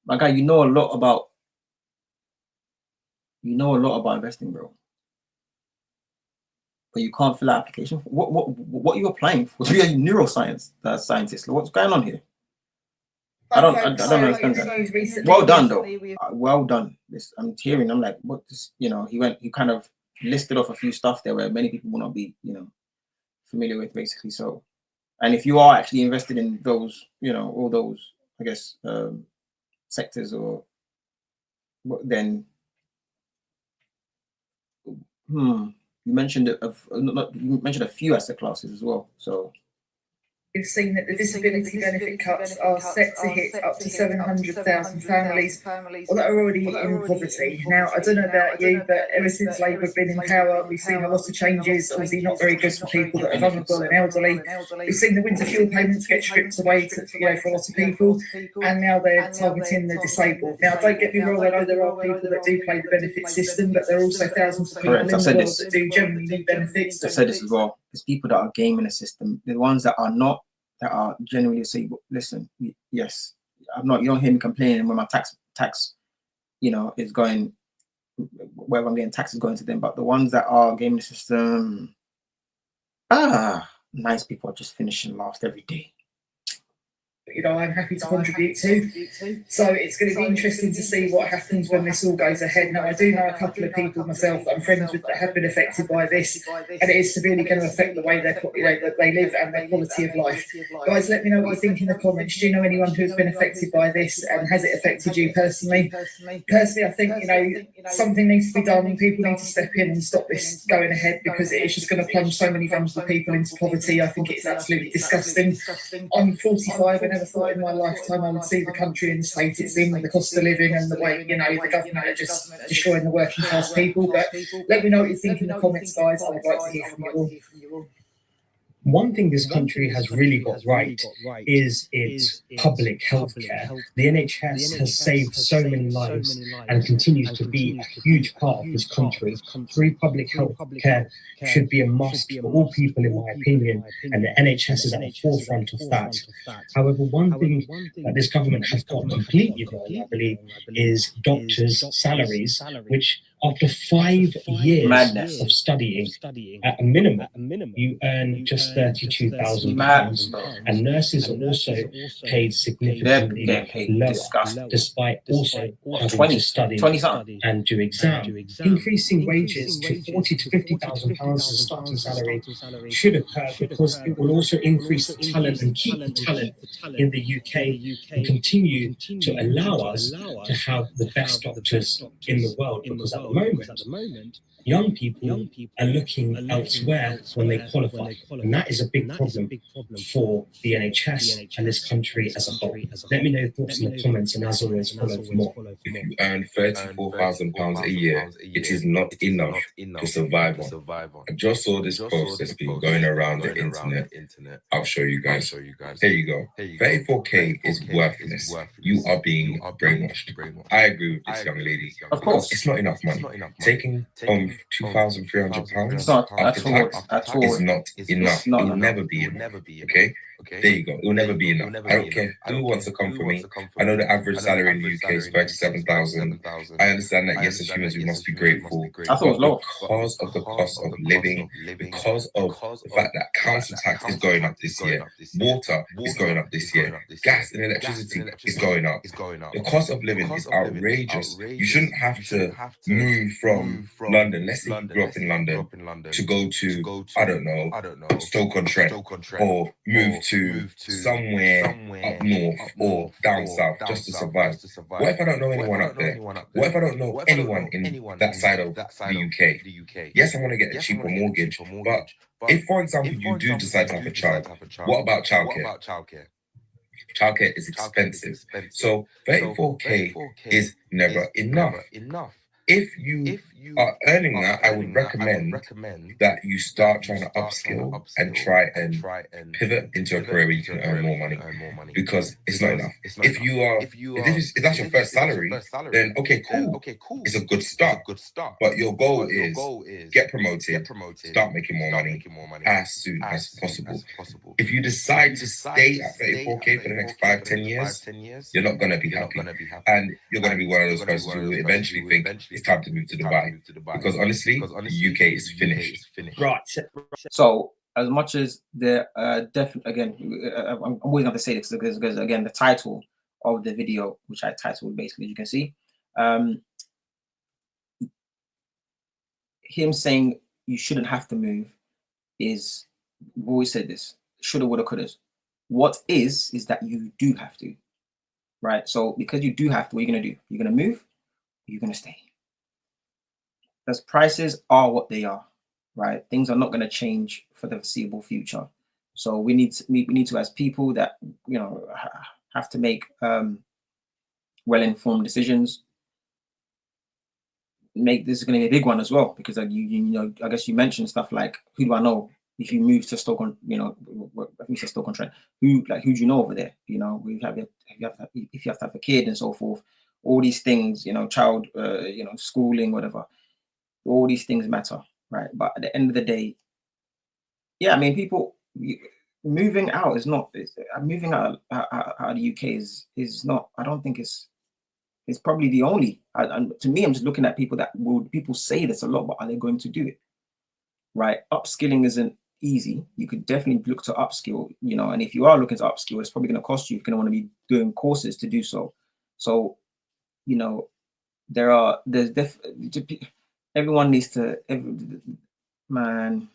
My guy, you know a lot about investing, bro. But you can't fill out application. What are you applying for? You're a neuroscience scientist. What's going on here? I don't understand that. Well done, though. Well done. I'm hearing. I'm like, what? He kind of listed off a few stuff there where many people will not be, familiar with, basically. So, and if you are actually invested in those, all those, I guess, sectors, or then, you mentioned a few asset classes as well. So. We've seen that the disability benefit cuts are set to hit up to 700,000 families that are already in poverty. Now, I don't know about you, but ever since Labour have been in power, we've seen a lot of changes, obviously not very good for people that are vulnerable and elderly. We've seen the winter fuel payments get stripped away for a lot of people, and now they're targeting the disabled. Now, don't get me wrong, I know there are people that do play the benefit system, but there are also thousands of people in the world that do generally need benefits. I've said this as well. There's people that are gaming the system. The ones that are not, that are genuinely say, listen, yes, I'm not. You don't hear me complaining when my tax, is going, wherever I'm getting taxes going to them. But the ones that are gaming the system, nice people are just finishing last every day. I'm happy to contribute to. So it's going to be interesting to see what happens when this all goes ahead. Now, I do know a couple of people myself that I'm friends with that have been affected by this, and it is severely going to affect the way that they live and their quality of life. Guys, let me know what you think in the comments. Do you know anyone who's been affected by this, and has it affected you personally? Personally, I think, something needs to be done. People need to step in and stop this going ahead, because it is just going to plunge so many vulnerable people into poverty. I think it's absolutely disgusting. I'm 45 and never thought in my lifetime I would see the country and the state it's in, with the cost of living and the way, the government are just destroying the working class people. But let me know what you think in the comments, guys. I'd like to hear from you all. One thing this country has really got right is its public health care. The NHS has saved so many lives and continues to be a huge part of this country. Free public health care should be a must for all people, in my opinion, and the NHS is at the forefront of that. However, one thing that this government has got completely wrong, I believe, is doctors' salaries, which After 5 years Madness. of studying, at a minimum, you earn just £32,000, Madness, bro. and nurses are also paid significantly They're getting paid lower, disgusting. despite also having 20, to study 20 something. and do exam. Increasing wages to £40,000 to £50,000 as a starting salary should occur because it will also increase the talent and keep the talent in the UK and continue to allow us to have the best doctors in the world, because at the moment, young people are looking elsewhere when they qualify, and that is a big problem for the NHS and this country as a whole. Let me know your thoughts in the comments, and as always, follow for more. If you earn £34,000 a year, it is not enough to survive on. I just saw this post that's been going around the internet. I'll show you guys. Here you go. 34K is worthless. You are being brainwashed. I agree with this young lady. Of course. It's not enough money. Taking home £2,300 after tax is not enough. It will never be enough. Okay? There you go. It will never be enough. I don't care who wants to come for me. I know the average salary in the UK is 37,000. I understand that, yes, as humans, we must be grateful. I thought it was low. Because of the cost of living, because of the fact that council tax is going up this year, water is going up this year, gas and electricity is going up. The cost of living is outrageous. You shouldn't have to move from London. Let's say you grew up in London to go to, I don't know, Stoke-on-Trent, or move to somewhere up north or down south just to survive. What if I don't know anyone up there? What if I don't know anyone in that side of the UK? Yes, I want to get a cheaper mortgage, but if, for example, you do decide to have a child, what about childcare? Childcare is expensive. So 34K is never enough. If you are earning that, I would recommend that you start trying to upskill and try and pivot into a career where you can earn more money, because it's not enough. If that's your first salary, then okay, cool. It's a good start. But your goal is get promoted, start making more money as soon as possible. If you decide to stay at 34K for the next 5-10 years, you're not going to be happy, and you're going to be one of those persons who will eventually think it's time to move to Dubai, because honestly, the UK is finished. Right. So, as much as the definitely, again, I'm always going to say this because again, the title of the video, which I titled basically, as you can see, him saying you shouldn't have to move is, we've always said this, shoulda, woulda, coulda. What is that you do have to, right? So because you do have to, what are you going to do? You're going to move, or you're going to stay. Because prices are what they are, right? Things are not going to change for the foreseeable future. So we need to, as people that, you know, have to make well-informed decisions. This is going to be a big one as well, because you know, I guess you mentioned stuff like, who do I know? If you move to Stoke-on, you know, if you say Stoke-on-Trent, who do you know over there? You know, if you have to have a kid and so forth, all these things, you know, child, you know, schooling, whatever. All these things matter, right? But at the end of the day, yeah, I mean, people moving out is not. Moving out of the UK is not. I don't think it's probably the only. To me, I'm just looking at people people say this a lot, but are they going to do it? Right? Upskilling isn't easy. You could definitely look to upskill, you know, and if you are looking to upskill, it's probably going to cost you. You're going to want to be doing courses to do so. So, you know, everyone needs to, man,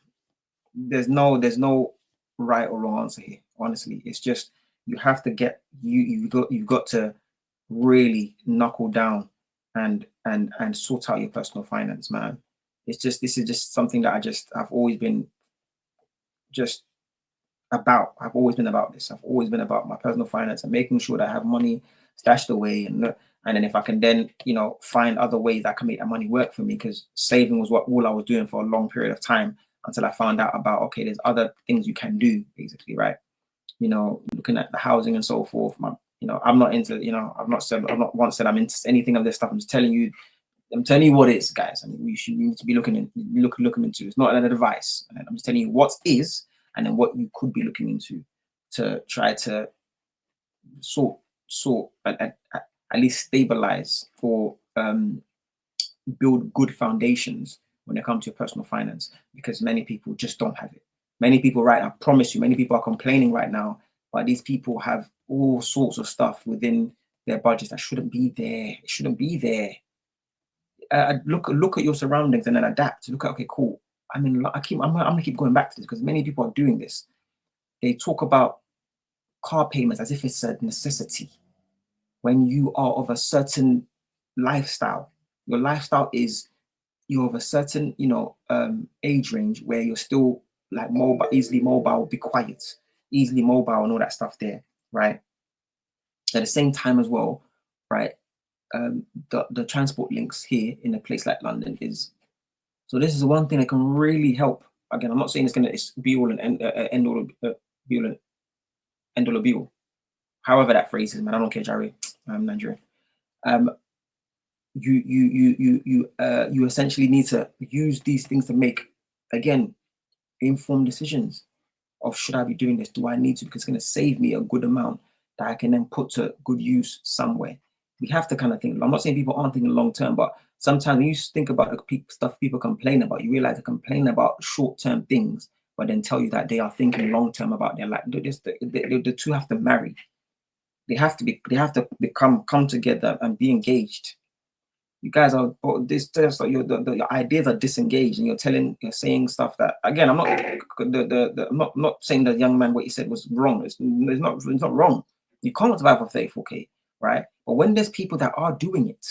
there's no right or wrong answer here. Honestly, it's just, you have to get, you've got to really knuckle down and sort out your personal finance, man. This is just something that I've always been about. I've always been about this. I've always been about my personal finance and making sure that I have money stashed away, and then if I can then, you know, find other ways that I can make that money work for me, because saving was all I was doing for a long period of time, until I found out about, okay, there's other things you can do, basically, right? You know, looking at the housing and so forth. You know, I'm not into, you know, I've not once said I'm into anything of this stuff. I'm telling you what it is, guys. I mean, we need to be looking into. It's not an advice. I'm just telling you what is, and then what you could be looking into to try to sort at least stabilize for build good foundations when it comes to your personal finance, because many people just don't have it. Many people, right? I promise you, many people are complaining right now, but these people have all sorts of stuff within their budgets that shouldn't be there. It shouldn't be there. Look at your surroundings and then adapt. Look at, okay, cool. I mean, I'm gonna keep going back to this because many people are doing this. They talk about car payments as if it's a necessity. When you are of a certain lifestyle, your lifestyle is you're of a certain, age range where you're still like mobile, easily mobile, be quiet, easily mobile and all that stuff there, right? At the same time as well, right? The transport links here in a place like London is, so this is the one thing that can really help. Again, I'm not saying it's be all and end all, be all and end all, be all. However that phrase is, man, I don't care, Jerry. I'm Nigerian. You essentially need to use these things to make, again, informed decisions of should I be doing this? Do I need to? Because it's going to save me a good amount that I can then put to good use somewhere. We have to kind of think. I'm not saying people aren't thinking long term, but sometimes when you think about the stuff people complain about, you realize they complain about short term things, but then tell you that they are thinking long term about their life. The two have to marry. They have to come together and be engaged. You guys are your ideas are disengaged, and you're saying stuff that, again, I'm not saying the young man what he said was wrong. It's not wrong. You can't survive for 34K, right? But when there's people that are doing it,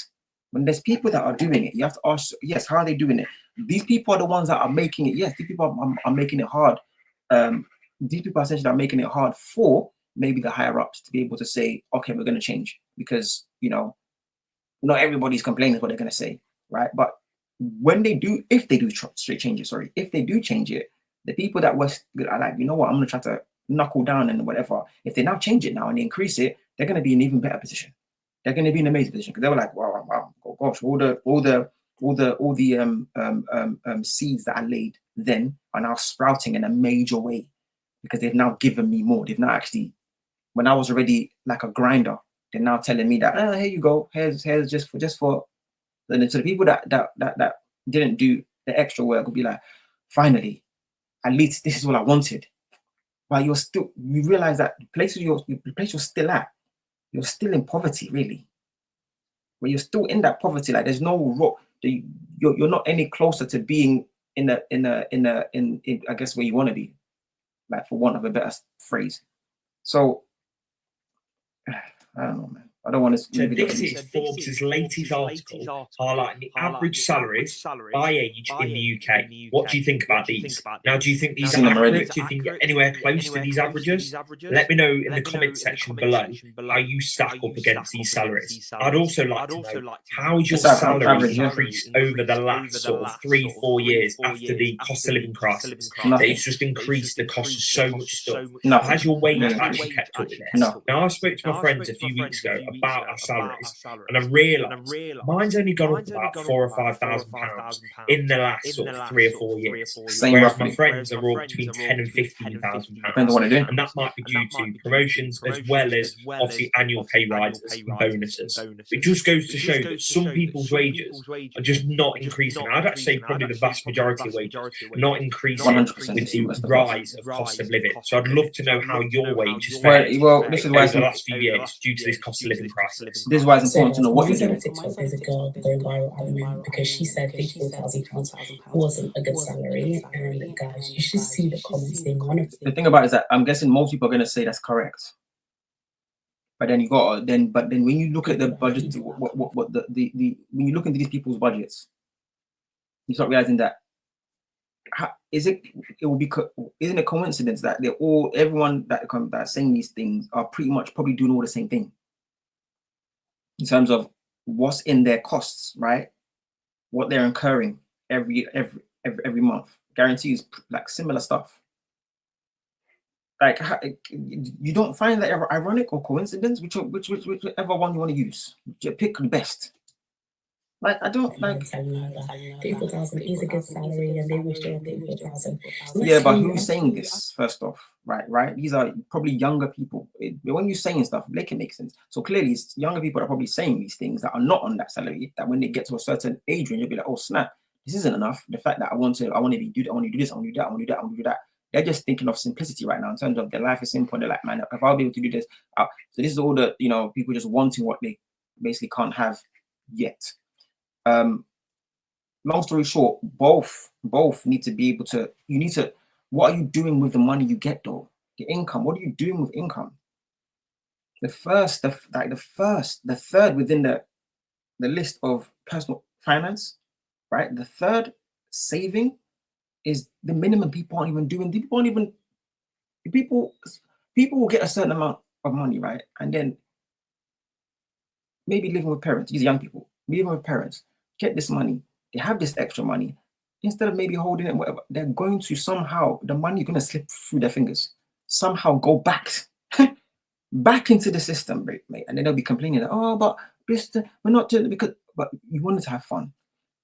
you have to ask, yes, how are they doing it? These people are the ones that are making it. Yes, these people are making it hard. These people essentially are making it hard for maybe the higher ups to be able to say, okay, we're going to change, because not everybody's complaining what they're going to say, right? But when they do, if they do change it, the people that were like, you know what, I'm going to try to knuckle down and whatever. If they now change it now and they increase it, they're going to be in an even better position. They're going to be in an amazing position because they were like, wow, oh gosh, all the seeds that I laid then are now sprouting in a major way because they've now given me more. They've now actually, when I was already like a grinder, they're now telling me that, here you go, here's just for. Then so the people that didn't do the extra work will be like, finally, at least this is what I wanted. But you realize that the place you're still at, you're still in poverty, really. When you're still in that poverty, like there's no you're not any closer to being in I guess where you want to be, like for want of a better phrase. So I don't know, man. I don't want to. So this is Forbes' latest article highlighting the average salaries by age in the UK. What do you think about these? Now, do you think these are accurate? Do you think you're anywhere close to these averages? Let me know in the comment section below how you stack up against these salaries. I'd also like to know, how has your salary increased over the last sort of 3-4 years after the cost of living crisis? It's just increased the cost of so much stuff. Has your wage actually kept up with this? Now, I spoke to my friends a few weeks ago about our salaries, and I realised mine's only gone up about £4,000 or £5,000 in the last sort of 3 or 4 years. Whereas my friends are all between £10,000 and £15,000, and that might be due to promotions as well as obviously annual pay rises and bonuses. It just goes to show that some people's wages are just not increasing. I'd actually say probably the vast majority of wages are not increasing with the rise of cost of living. So I'd love to know how your wage has fared over the last few years due to this cost of living crisis. This is why it's important to know what you're doing. TikTok, there's a girl going viral at the moment because she said £54,000 wasn't a good salary. And guys, you should see the comments being one of them. The thing about it is that I'm guessing most people are going to say that's correct. But then when you look at the budget, when you look into these people's budgets, you start realizing that isn't it a coincidence that everyone that's saying these things are pretty much probably doing all the same thing in terms of what's in their costs, right? What they're incurring every month. Guarantees like similar stuff. Like you don't find that ever ironic or coincidence? Whichever one you want to use, pick the best. Like, I don't like. 34,000 is a good salary, and they wish they were 34,000. Yeah, but who's saying this? First off, right? These are probably younger people. When you're saying stuff, make it make sense. So clearly, it's younger people that are probably saying these things that are not on that salary. That when they get to a certain age, range, you'll be like, oh snap, this isn't enough. The fact that I want to do this, I want to do this, I want to do that, I want to do that, I want to do that. They're just thinking of simplicity right now in terms of their life is simple. They're like, man, if I'll be able to do this, so this is all the people just wanting what they basically can't have yet. Long story short, both need to be able to. You need to. What are you doing with the money you get though? The income. What are you doing with income? The third within the list of personal finance, right? The third, saving, is the minimum people aren't even doing. People will get a certain amount of money, right? And then maybe living with parents. These young people living with parents get this money. They have this extra money. Instead of maybe holding it, whatever, they're going to somehow, the money is going to slip through their fingers. Somehow go back into the system, mate. And then they'll be complaining that, oh, but we're not doing it but you wanted to have fun.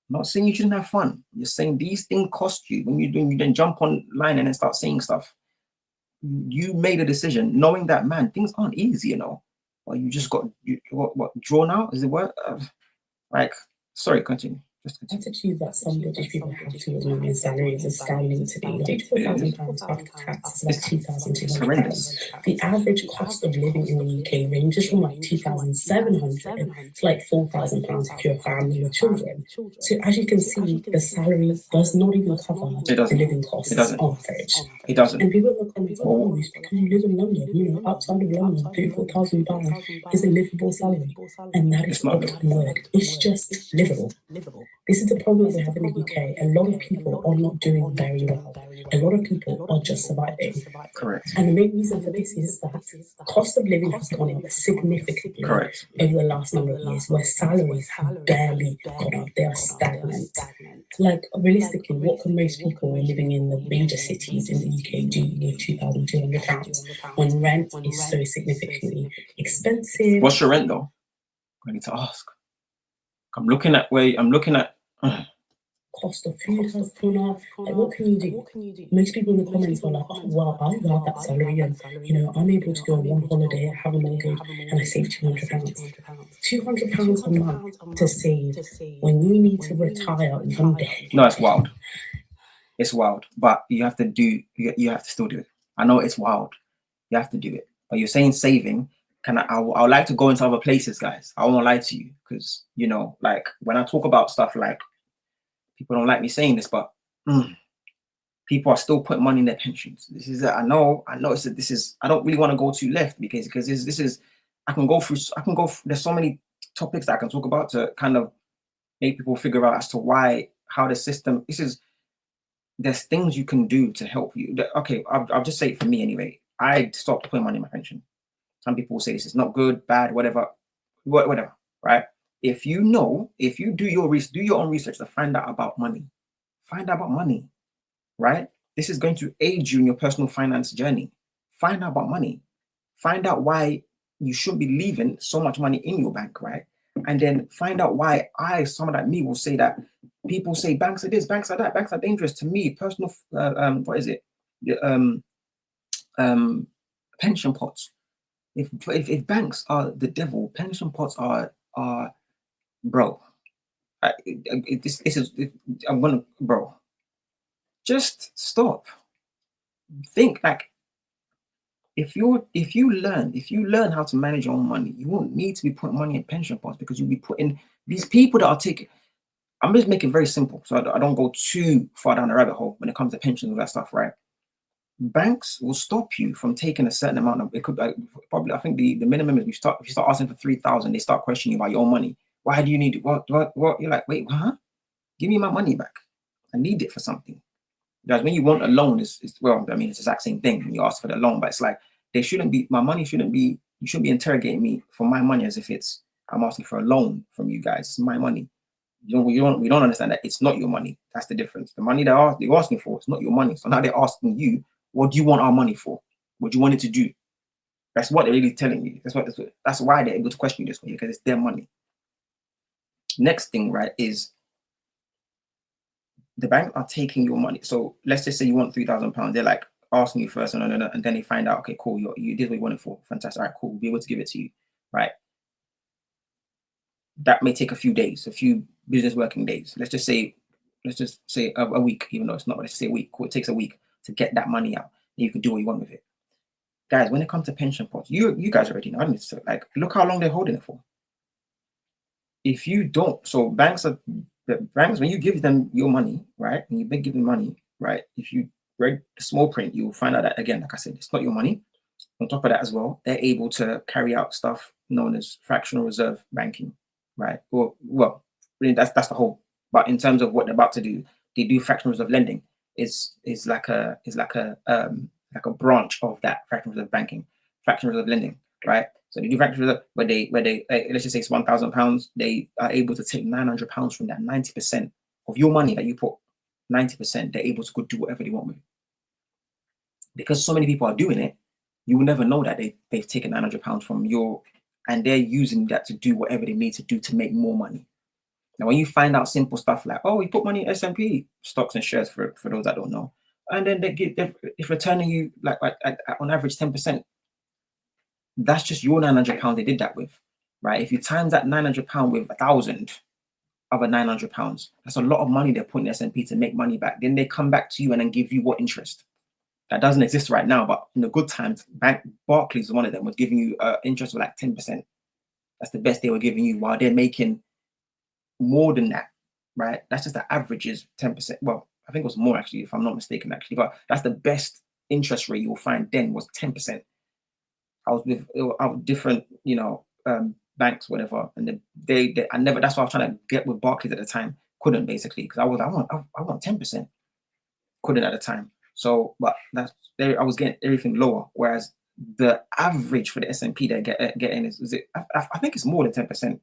I'm not saying you shouldn't have fun. You're saying these things cost you. When you then jump online and then start saying stuff. You made a decision knowing that, man, things aren't easy, Or you just got what drawn out? Is it what? Sorry, continue. The attitude that some British people have towards women's salary is astounding to me. £84,000 after tax is about £2,200. The average cost of living in the UK ranges from like £2,700 to like £4,000 if you're a family with children. So as you can see, the salary does not even cover the living costs on average. It doesn't. And people are commenting, oh, it's because you live in London. Outside of London, £34,000 is a livable salary. And that is not the word. It's just livable. This is the problem we have in the UK. A lot of people are not doing very well. A lot of people are just surviving. Correct. And the main reason for this is that the cost of living has gone up significantly over the last number of years, where salaries have barely gone up. They are stagnant. Like, realistically, what can most people living in the major cities in the UK do with £2,200 when rent is so significantly expensive? What's your rent though? I need to ask. I'm looking at cost of food has gone up. Like, what can you do? Most people in the comments are like, oh, well, I have that salary and, I'm able to go on one holiday, have a mortgage, and I save £200. £200 a month to save when you need to retire one day. No, it's wild. It's wild. But you have to still do it. I know it's wild. You have to do it. But you're saying saving. I would like to go into other places, guys. I won't lie to you because, like when I talk about stuff, like people don't like me saying this, but people are still putting money in their pensions. This is I know. I don't really want to go too left because this is I can go through. There's so many topics that I can talk about to kind of make people figure out as to how the system. There's things you can do to help you. Okay, I'll just say it for me anyway. I stopped putting money in my pension. Some people will say this is not good, bad, whatever, right? If you do your own research to find out about money, right? This is going to aid you in your personal finance journey. Find out about money. Find out why you shouldn't be leaving so much money in your bank, right? And then find out why someone like me will say that people say banks are this, banks are that, banks are dangerous. To me, personal, pension pots. If banks are the devil, pension pots are bro. Bro. Just stop. Think like if you learn how to manage your own money, you won't need to be putting money in pension pots because you'll be putting these people that are taking. I'm just making it very simple, so I don't go too far down the rabbit hole when it comes to pensions and that stuff, right? Banks will stop you from taking a certain amount of. It could probably. I think the minimum is if you start asking for 3,000, they start questioning you about your own money. Why do you need it? What? You're like, wait, huh? Give me my money back. I need it for something. Guys, when you want a loan, it's it's the exact same thing when you ask for the loan, but it's like my money shouldn't be. You shouldn't be interrogating me for my money as if I'm asking for a loan from you guys. It's my money. We don't understand that it's not your money. That's the difference. The money they're asking for, it's not your money. So now they're asking you, what do you want our money for? What do you want it to do? That's what they're really telling you. That's why they're able to question you this way, because it's their money. Next thing, right, is the bank are taking your money. So let's just say you want £3,000. They're like asking you first, and then they find out, okay, cool, you did what you wanted for. Fantastic. All right, cool. We'll be able to give it to you, right? That may take a few days, a few business working days. Let's just say a week, even though it's not. Let's say a week. Cool. It takes a week to get that money out. And you can do what you want with it. Guys, when it comes to pension pots, you guys already know. So like, look how long they're holding it for. If you don't, so banks, when you give them your money, right, and you give them money, right, if you read the small print, you will find out that, again, like I said, it's not your money. On top of that as well, they're able to carry out stuff known as fractional reserve banking, right? Or, well, that's the whole. But in terms of what they're about to do, they do fractional reserve lending. It's like a branch of that fractional reserve banking, fractional reserve lending, right? So they do fractional reserve where they let's just say it's £1,000. They are able to take £900 from that. 90% of your money that you put, 90%, they're able to go do whatever they want with it. Because so many people are doing it, you will never know that they've taken £900 from your, and they're using that to do whatever they need to do to make more money. Now, when you find out simple stuff like, oh, we put money in S&P stocks and shares for those that don't know, and then if returning you like on average 10%, that's just your £900 they did that with, right? If you times that £900 with 1,000 other £900, that's a lot of money they're putting in S&P to make money back. Then they come back to you and then give you what interest? That doesn't exist right now, but in the good times, Barclays, one of them, was giving you interest of like 10%. That's the best they were giving you, while they're making more than that, right? That's just the average is 10%. Well, I think it was more actually, if I'm not mistaken, actually, but that's the best interest rate you will find then was 10%. I was with different, banks, whatever, and I never. That's why I was trying to get with Barclays at the time. Couldn't, basically, because I want 10%. Couldn't at the time. So, but I was getting everything lower, whereas the average for the S&P they're getting is I think it's more than 10%,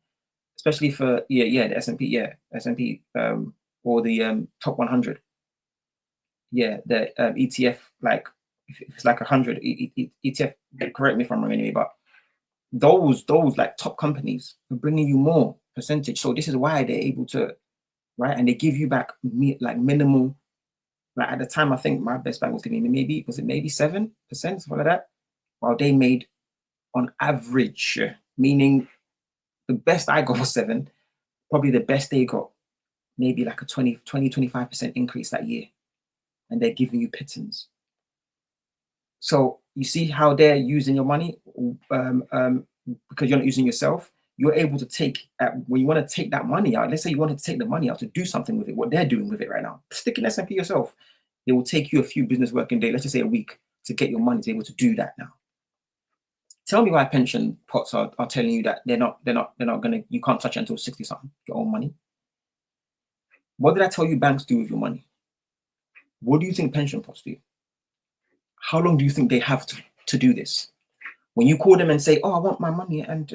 especially for the S&P, or the top 100. Yeah, the ETF, like if it's like 100 ETF. Correct me if I'm wrong anyway, but those like top companies are bringing you more percentage. So this is why they're able to, right? And they give you back like minimal. Like at the time, I think my best bank was giving me maybe 7%, something like that. While they made on average, meaning the best I got was 7, probably the best they got maybe like a 25% increase that year. And they're giving you pittance. So you see how they're using your money because you're not using yourself. You're able to take, when you want to take that money out, let's say you wanted to take the money out to do something with it, what they're doing with it right now, stick in S&P yourself. It will take you a few business working days, let's just say a week, to get your money to be able to do that now. Tell me why pension pots are telling you that they're not gonna, you can't touch it until 60 something, your own money. What did I tell you banks do with your money? What do you think pension pots do? How long do you think they have to do this? When you call them and say, oh, I want my money, and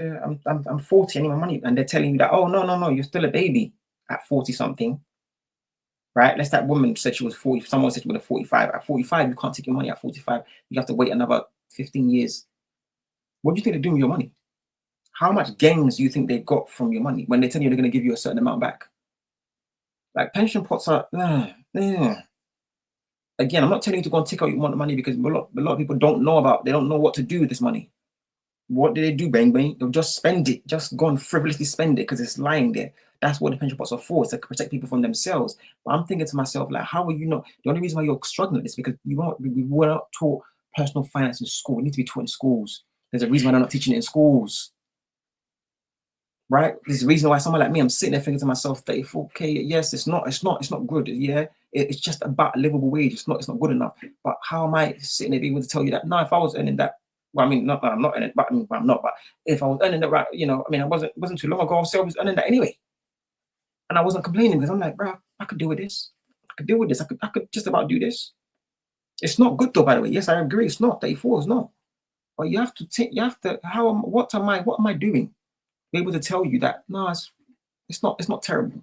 I'm 40, I need my money, and they're telling you that, oh, no, you're still a baby at 40 something, right? Let's that woman said she was 40, someone said she was 45. At 45, you can't take your money. At 45, you have to wait another 15 years. What do you think they're doing with your money? How much gains do you think they've got from your money when they tell you they're going to give you a certain amount back? Like pension pots are, Again, I'm not telling you to go and take out your money because a lot of people they don't know what to do with this money. What do they do, bang? They'll just spend it, just go and frivolously spend it because it's lying there. That's what the pension pots are for, to protect people from themselves. But I'm thinking to myself, like, how are you not? The only reason why you're struggling is because we were not taught personal finance in school. We need to be taught in schools. There's a reason why they're not teaching it in schools. Right? There's a reason why someone like me, I'm sitting there thinking to myself, 34K, yes, it's not good. Yeah, it's just about a livable wage. It's not good enough. But how am I sitting there being able to tell you that? No, if I was earning that, well, I mean, I'm not earning, but I'm not. But if I was earning that, right, I wasn't too long ago. I was earning that anyway, and I wasn't complaining because I'm like, bro, I could deal with this. I could deal with this. I could just about do this. It's not good though, by the way. Yes, I agree. It's not. 34 is not. But you have to take. You have to. What am I doing? Be able to tell you that no, it's not terrible.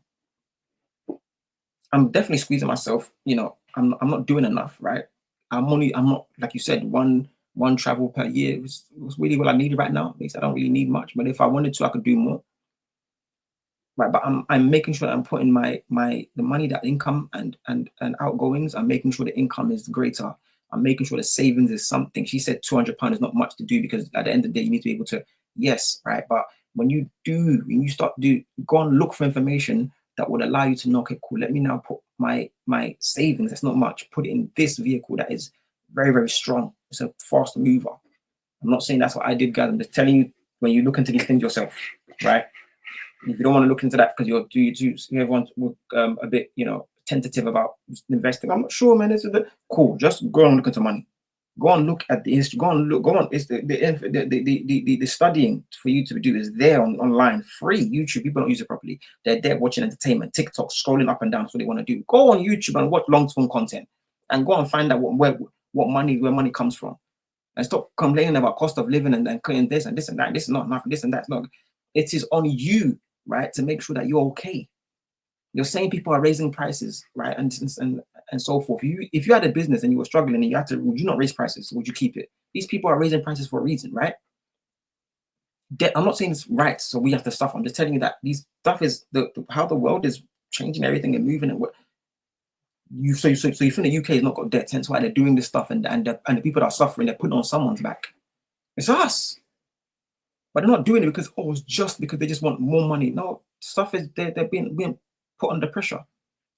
I'm definitely squeezing myself. I'm not doing enough, right? I'm not, like you said, one travel per year was really what I needed right now. At least I don't really need much, but if I wanted to, I could do more. right? But I'm making sure that I'm putting the money, that income and outgoings. I'm making sure the income is greater. I'm making sure the savings is something. She said £200 is not much to do, because at the end of the day, you need to be able to, yes, right? But when you go and look for information that would allow you to know, okay, cool, let me now put my savings, that's not much, put it in this vehicle that is very, very strong. It's a fast mover. I'm not saying that's what I did, guys. I'm just telling you, when you look into these things yourself, right? If you don't want to look into that because everyone's a bit, tentative about investing, I'm not sure, man. This is cool. Just go and look into money. Go and look at the history. Go on. It's the studying for you to do is there online, free. YouTube, people don't use it properly. They're there watching entertainment, TikTok, scrolling up and down. That's what they want to do. Go on YouTube and watch long-form content, and go and find out where money comes from, and stop complaining about cost of living and cutting this and this and that. This is not nothing. This and that's not. It is on you, right, to make sure that you're okay. You're saying people are raising prices, right, and so forth. If you had a business and you were struggling and you had to, would you not raise prices? Would you keep it? These people are raising prices for a reason, right? I'm not saying it's right, so we have to suffer. I'm just telling you that these stuff is how the world is changing everything and moving. And what you so you think the UK has not got debt, hence why they're doing this stuff, and the people that are suffering, they're putting on someone's back. It's us. But they're not doing it because it's just because they just want more money. No, stuff is they're being put under pressure.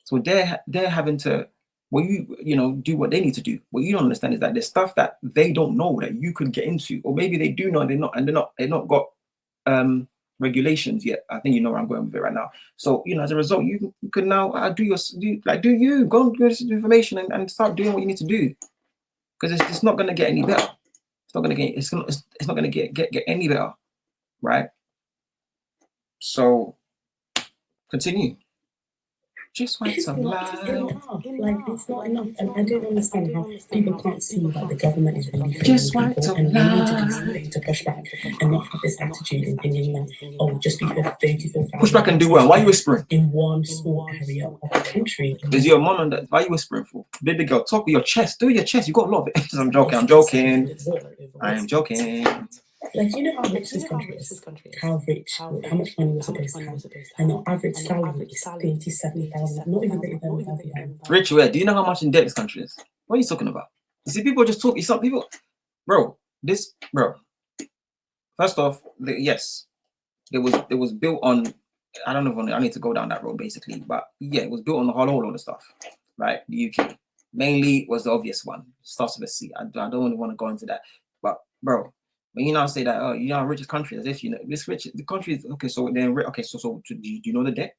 So they're having to, do what they need to do. What you don't understand is that there's stuff that they don't know that you could get into, or maybe they do know, they're not got regulations yet. I think you know where I'm going with it right now. So as a result, you can now go and do this information and start doing what you need to do, because it's not going to get any better. It's not going to get any better, right? So continue. Just want some love. It's not enough. And I don't understand how people can't see that the government is really just failing want people, some and they need to do love. something to push back and not have this attitude and thinking that, just because 34,000 Push back and do well. Why are you whispering? in one small area of the country. Is your mom on that? Why are you whispering for? Baby girl, talk with your chest. Do your chest. You got a lot of it. I'm joking. I am joking. Like, you know how rich this country is? How rich? How much money we're supposed to have? And our average salary is 37,000. Not even 37,000. Rich, where? Do you know how much in debt this country is? What are you talking about? You see, people just talk. You saw people, bro. First off, yes, it was built on. I don't know if I need to go down that road, basically, but yeah, it was built on a whole lot of stuff, right? The UK mainly was the obvious one. Starts with a C. I don't really want to go into that, but bro. When you now say that, richest country, as if this rich, the country is okay. So then, okay, so do you know the debt?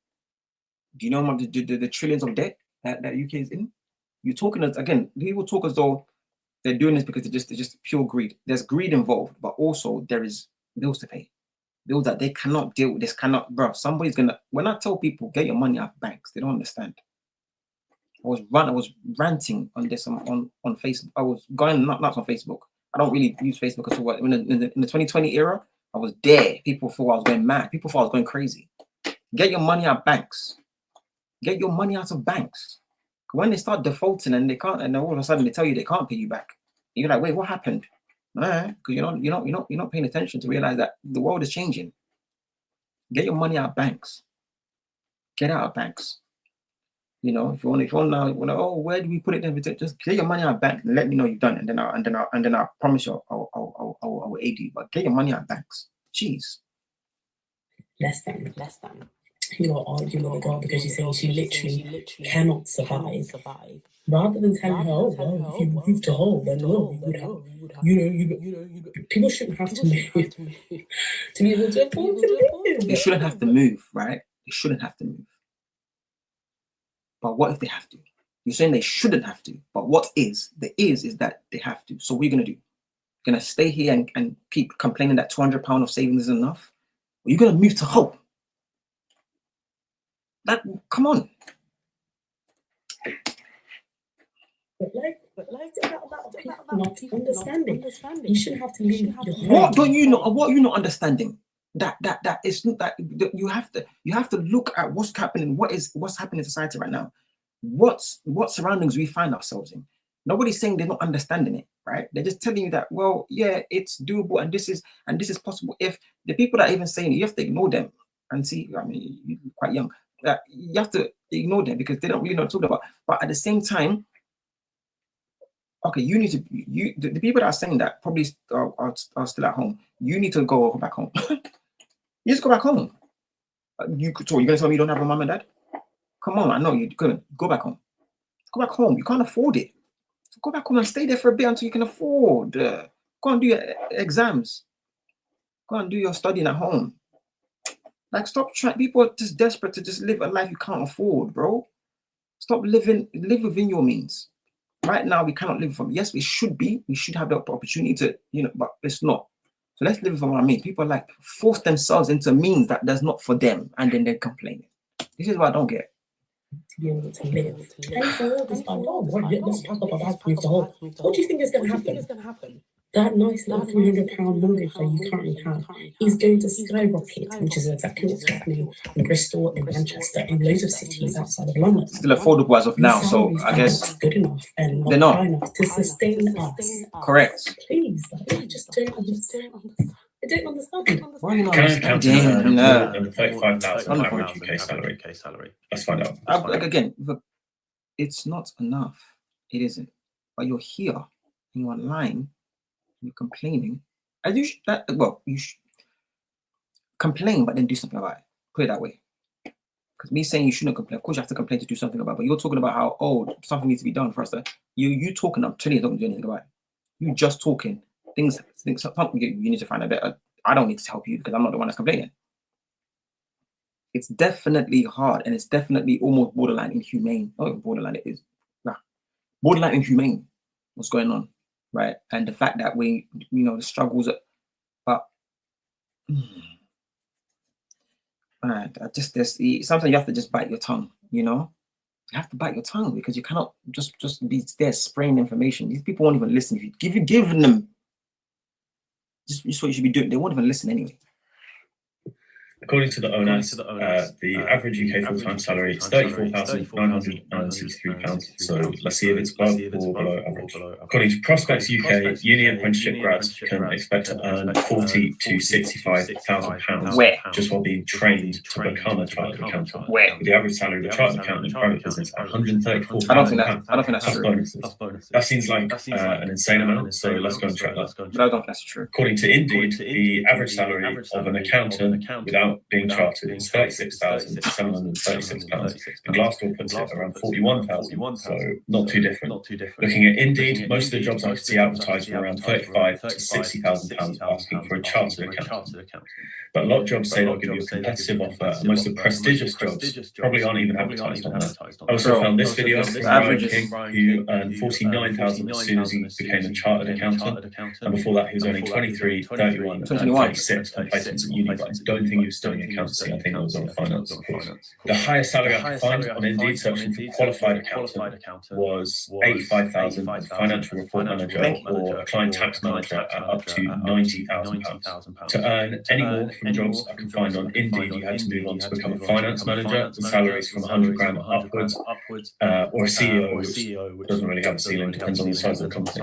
Do you know the trillions of debt that UK is in? You're talking again. People talk as though they're doing this because it's just pure greed. There's greed involved, but also there is bills to pay, bills that they cannot deal with. This cannot, bro. Somebody's gonna. When I tell people get your money out of banks, they don't understand. I was ranting on this on Facebook. I was going nuts on Facebook. I don't really use Facebook at all. In the 2020 era, I was there. People thought I was going mad. People thought I was going crazy. Get your money out of banks. Get your money out of banks. When they start defaulting and they can't, and all of a sudden they tell you they can't pay you back, you're like, wait, what happened? Because you're not paying attention to realize that the world is changing. Get your money out of banks. Get out of banks. If you want now, where do we put it? Then just get your money out of bank and let me know you've done it, and then I promise you I'll aid you. But get your money out of banks. Jeez. Less than. You're arguing with a girl because you're saying she literally cannot survive. Rather than telling her, if you move to Hull, then you would have. People shouldn't have to move to be able to afford to live. They shouldn't have to move, right? They shouldn't have to move. But what if they have to? You're saying they shouldn't have to, but what is that they have to. So what are you going to do? You're going to stay here and keep complaining that £200 of savings is enough? Or you're going to move to Hull? Come on. But about people not understanding. You shouldn't have to leave your home. What are you not understanding? That is that you have to look at what's happening. What's happening in society right now? What surroundings we find ourselves in? Nobody's saying they're not understanding it, right? They're just telling you that, well, yeah, it's doable and this is possible. If the people that are even saying it, you have to ignore them. and see, I mean, you're quite young. You have to ignore them because they don't really know what to talk about. But at the same time, okay, you need to, the people that are saying that probably are still at home. You need to go back home. You just go back home. You're going to tell me you don't have a mom and dad? Come on, I know you're going. Go back home. Go back home. You can't afford it. So go back home and stay there for a bit until you can afford. Go and do your exams. Go and do your studying at home. Like, stop trying. People are just desperate to just live a life you can't afford, bro. Stop live within your means. Right now, we cannot live from. Yes, we should be. We should have the opportunity to, but it's not. So let's live from our means. People like force themselves into means that does not for them, and then they complain. This is what I don't get. To be able to live. And for all this, let's talk about that with the whole. What do you think is going to happen? That nice little £300 mortgage that you currently have is going to skyrocket, which is exactly what's happening in Bristol, in Manchester, in loads of cities outside of London. Still affordable as of now, so I guess good enough and they're not high enough to sustain us. Correct. Please, I just don't understand. I don't understand. Why are you not Can I count understanding? the 35,000 average UK salary? Let's find out. Like again, it's not enough. It isn't. But you're here and you're online. You're complaining. You should complain, but then do something about it. Put it that way. Because me saying you shouldn't complain, of course you have to complain to do something about it. But you're talking about how something needs to be done for us. You talking, I'm telling you, don't do anything about it. You just talking. Things something you need to find a better. I don't need to help you because I'm not the one that's complaining. It's definitely hard and it's definitely almost borderline inhumane. Oh, borderline it is. Borderline inhumane. What's going on? Right, and the fact that the struggles, but sometimes you have to just bite your tongue. You have to bite your tongue because you cannot just be there spraying information. These people won't even listen. If you give them just what you should be doing, they won't even listen anyway. According to the owners, the average UK full-time salary is £34,963. So let's see if it's above or below average. According to Prospects UK, uni apprenticeship grads can expect to earn £40,000 to £65,000 just while being trained to become a chartered accountant. With the average salary of a chartered accountant in private business £134,000. I don't think that's true. Bonuses. That seems like an insane amount. So let's go and check that. But I don't think that's true. According to Indeed, the average salary of an accountant without being chartered is £36,736, and Glassdoor puts it around £41,000, so not too different. Looking at Indeed, most of the jobs I could see advertised were around £35,000 to £60,000 asking for a chartered accountant. But a lot of jobs say they'll give you a competitive offer, and most of the prestigious jobs probably aren't even advertised on that. I also found this video from Ryan King, who earned £49,000 as soon as he became a chartered accountant, and before that he was earning £23,000, £31,000 and £36,000 on placements at uni, but I don't think he was studying accountancy, I think it was on finance. The highest salary I could find on Indeed searching for qualified accountant was £85,000 as a financial report manager or a client tax manager at up to £90,000. To earn any more from jobs I can find on Indeed, you had to move on to become a finance manager. The salaries from £100,000 upwards, or a CEO, which doesn't really have a ceiling, depends on the size of the company.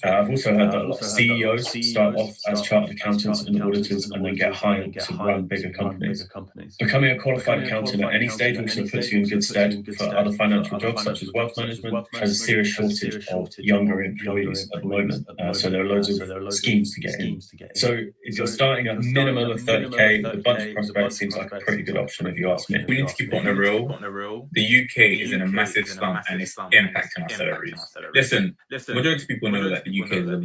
I've also heard that a lot of CEOs start off as chartered accountants and auditors and then get hired to run bigger companies. Becoming a qualified accountant at any stage also puts you in good stead for other financial jobs such as wealth management, which has a serious shortage of younger employees at the moment. So there are loads of schemes to get in. So if you're starting at a minimum of 30k, the bunch of prospects seems like a pretty good option if you ask me. We need to keep it on the real. The UK is in a massive slump and it's impacting our salaries. Listen, majority of people know that the UK is a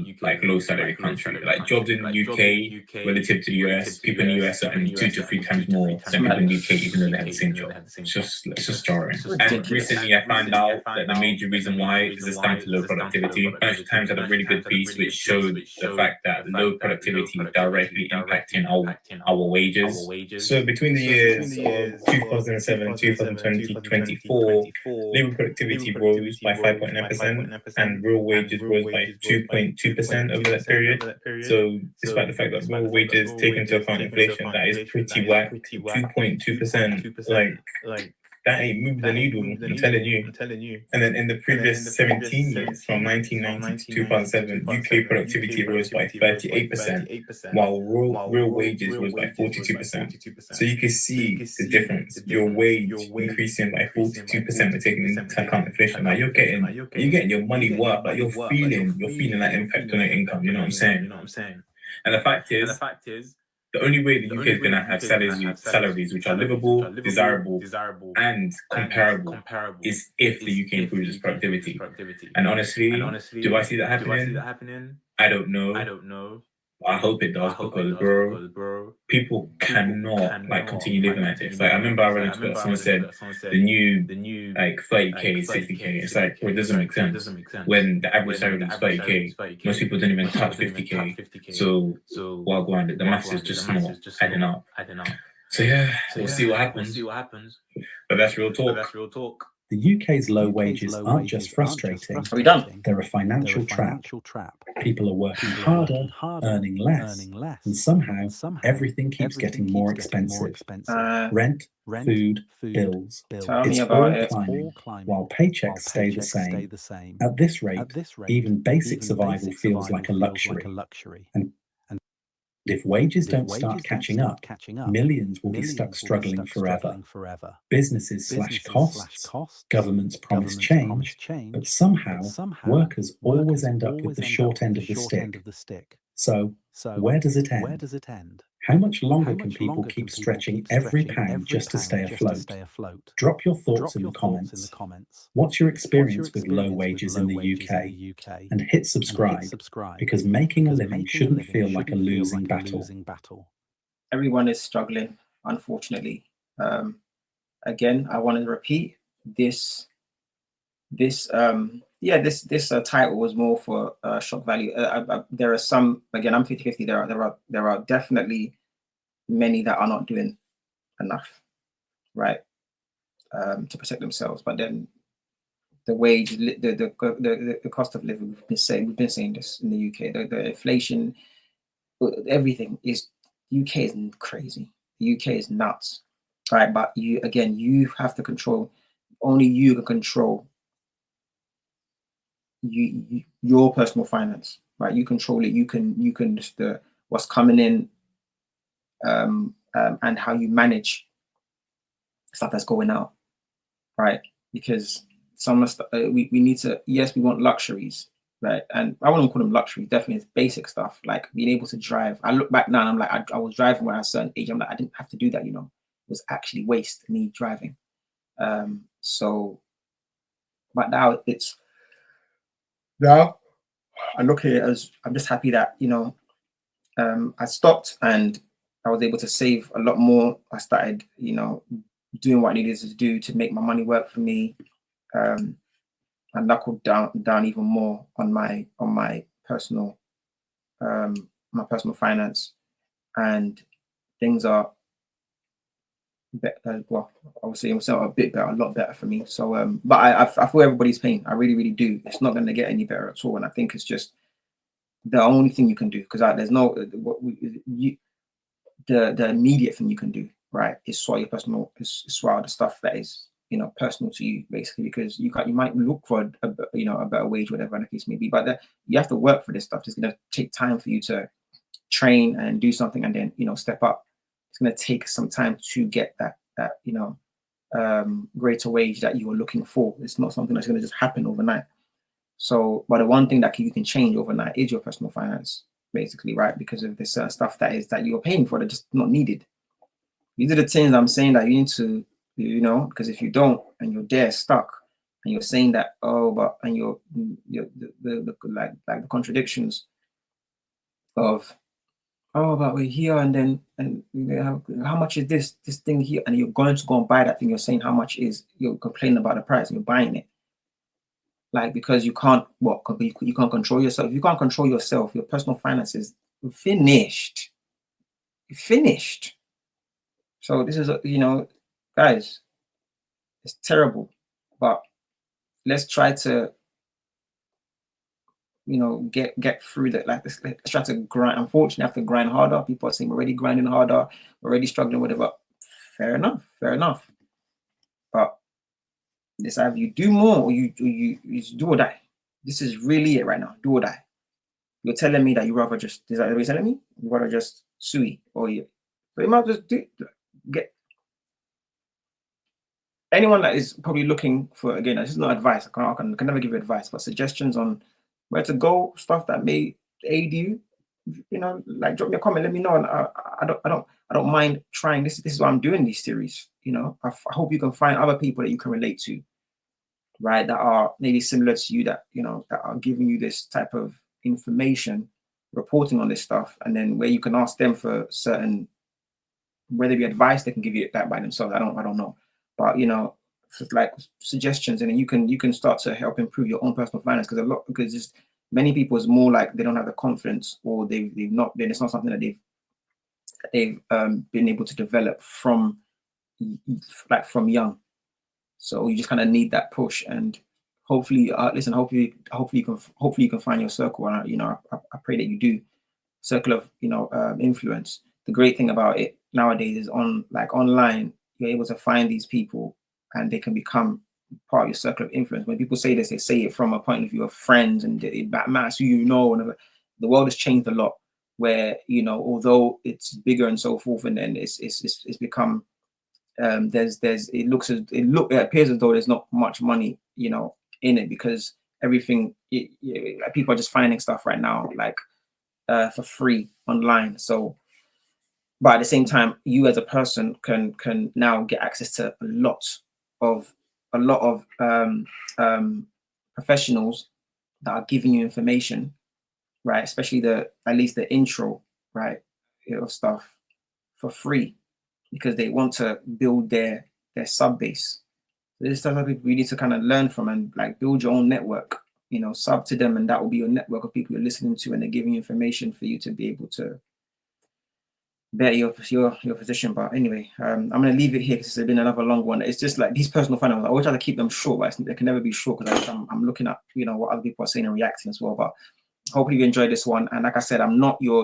low salary country. Like jobs in the UK relative to the US, people in the US are earning 2 to 3 times more than people in the UK, even though they have the same job. It's just jarring. And recently I found out that the major reason why is it's down to low productivity. Financial Times had a really good piece which showed the fact that low productivity directly impacting our wages. So between the years of 2007 and 2024, labour productivity rose by 5.9% and real wages rose by 2.2% over that period. So despite the fact that real wages take into account inflation, that is pretty whack. 2.2%, like that ain't moved the needle. I'm telling you. And then in the previous 17 years, from 1990 to 2007, UK productivity rose by 38%, while real wages rose by 42%. So you can see the difference. Your wage increasing by 42%, we're taking into account inflation. Like you're getting your money worth. Like you're feeling that impact on your income. You know what I'm saying? And the fact is, the only way the UK is going to have salaries which are livable, desirable, and comparable is if the UK improves its productivity. And honestly, do I see that happening? I don't know. I hope it does because, bro, people cannot like continue living like this. Like I remember I read on Twitter, someone said the new like 30k, 60k. It's like, well, it doesn't make sense when the average salary is 30k. Most people don't even touch 50k. So while going, the maths is just not adding up. So yeah, we'll see what happens. But that's real talk. The UK's low wages aren't just frustrating. Are we done? They're a financial trap. People are working harder, earning less, and somehow everything keeps getting more expensive. Rent, food, bills. It's all climbing, while paychecks stay the same. At this rate, even basic survival feels like a luxury. And if wages don't start catching up, millions will be stuck struggling forever. Businesses slash costs, governments promise change, but somehow workers always end up with the short end of the stick. So, where does it end? How much longer can people keep stretching every pound just to stay afloat? Drop your thoughts in the comments. What's your experience with low wages in the UK? And hit subscribe, because making a living shouldn't feel like a losing battle. Everyone is struggling, unfortunately. Again, I want to repeat this title was more for shock value. There are some, again, I'm 50-50. There are definitely many that are not doing enough, right, to protect themselves. But then the wage, the cost of living, we've been saying this in the UK. The inflation, everything is, UK is crazy. The UK is nuts, right? But you have to control. Only you can control your personal finance, right? You control it. You can just what's coming in, and how you manage stuff that's going out, right? Because some of the we need to, yes, we want luxuries, right? And I wouldn't call them luxuries. Definitely, it's basic stuff like being able to drive. I look back now and I'm like, I was driving when I was a certain age. I'm like, I didn't have to do that, It was actually waste me driving. But now now I look at it as, I'm just happy that I stopped and I was able to save a lot more. I started doing what I needed to do to make my money work for me, and knuckled down even more on my personal finance, and things are better. Well, obviously I'm saying a bit better, a lot better for me. So but I feel everybody's pain. I really, really do. It's not going to get any better at all, and I think it's just the only thing you can do, because there's no the immediate thing you can do, right, is swallow your personal, is swallow the stuff that is personal to you, basically, because you might look for a better wage, whatever the case may be, but you have to work for this stuff. It's going to take time for you to train and do something, and then step up. It's going to take some time to get that greater wage that you are looking for. It's not something that's going to just happen overnight. So, but the one thing that you can change overnight is your personal finance, basically, right? Because of this stuff that you're paying for, that's just not needed. These are the things I'm saying that you need to, because if you don't and you're there stuck and you're saying that, and you're the contradictions of, but we're here, and how much is this thing here, and you're going to go and buy that thing. You're saying how much you're complaining about the price, and you're buying it, because you can't you can't control yourself. If you can't control yourself, your personal finances, finished. So this is guys, it's terrible, but let's try to get through that. Let's try to grind. Unfortunately, I have to grind harder. People are saying we're already grinding harder, we're already struggling, whatever. Fair enough. But This either you do more or you do or die. This is really it right now. Do or die. You're telling me that you rather just, is that what you're telling me? You rather just sue or you, so you might just get anyone that is probably looking for, again, this is not advice. I can never give you advice, but suggestions on where to go, stuff that may aid you. You know, like drop me a comment, let me know. And I don't mind trying this. This is why I'm doing these series. You know, I hope you can find other people that you can relate to, right? That are maybe similar to you, that, you know, that are giving you this type of information, reporting on this stuff, and then where you can ask them for certain, whether it be advice, they can give you that by themselves. I don't know, but you know, like suggestions, and then you can start to help improve your own personal finance, because just many people is more like they don't have the confidence, or they've not been. It's not something that they've been able to develop from young. So you just kind of need that push, and hopefully, hopefully you can find your circle. And you know, I pray that you do. Circle of, you know, influence. The great thing about it nowadays is online, you're able to find these people, and they can become part of your circle of influence. When people say this, they say it from a point of view of friends, and it matters who you know. And the world has changed a lot, where, you know, although it's bigger and so forth, and then it's become it appears as though there's not much money, you know, in it, because everything people are just finding stuff right now like for free online. So, but at the same time, you as a person can now get access to a lot of professionals that are giving you information, right? Especially at least the intro, right, of stuff for free, because they want to build their sub base. So this stuff that we need to kind of learn from, and like build your own network, you know, sub to them, and that will be your network of people you're listening to, and they're giving you information for you to be able to better your position. But anyway, I'm going to leave it here because it's been another long one. It's just like these personal finance, I always try to keep them short, but they can never be short, because I'm looking at, you know, what other people are saying and reacting as well. But hopefully you enjoyed this one. And like I said,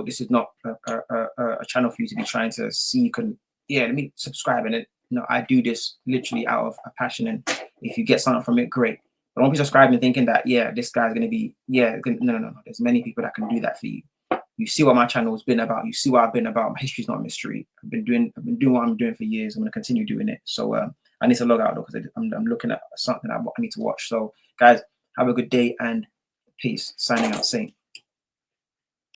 this is not a channel for you to be trying to see, you can, let me subscribe. And I do this literally out of a passion. And if you get something from it, great. But don't be subscribing thinking that, this guy's going to be, no. There's many people that can do that for you. You see what my channel has been about. You see what I've been about. My history is not a mystery. I've been doing what I'm doing for years. I'm going to continue doing it. So I need to log out though, because I'm looking at something I need to watch. So guys, have a good day and peace. Signing out, Saint.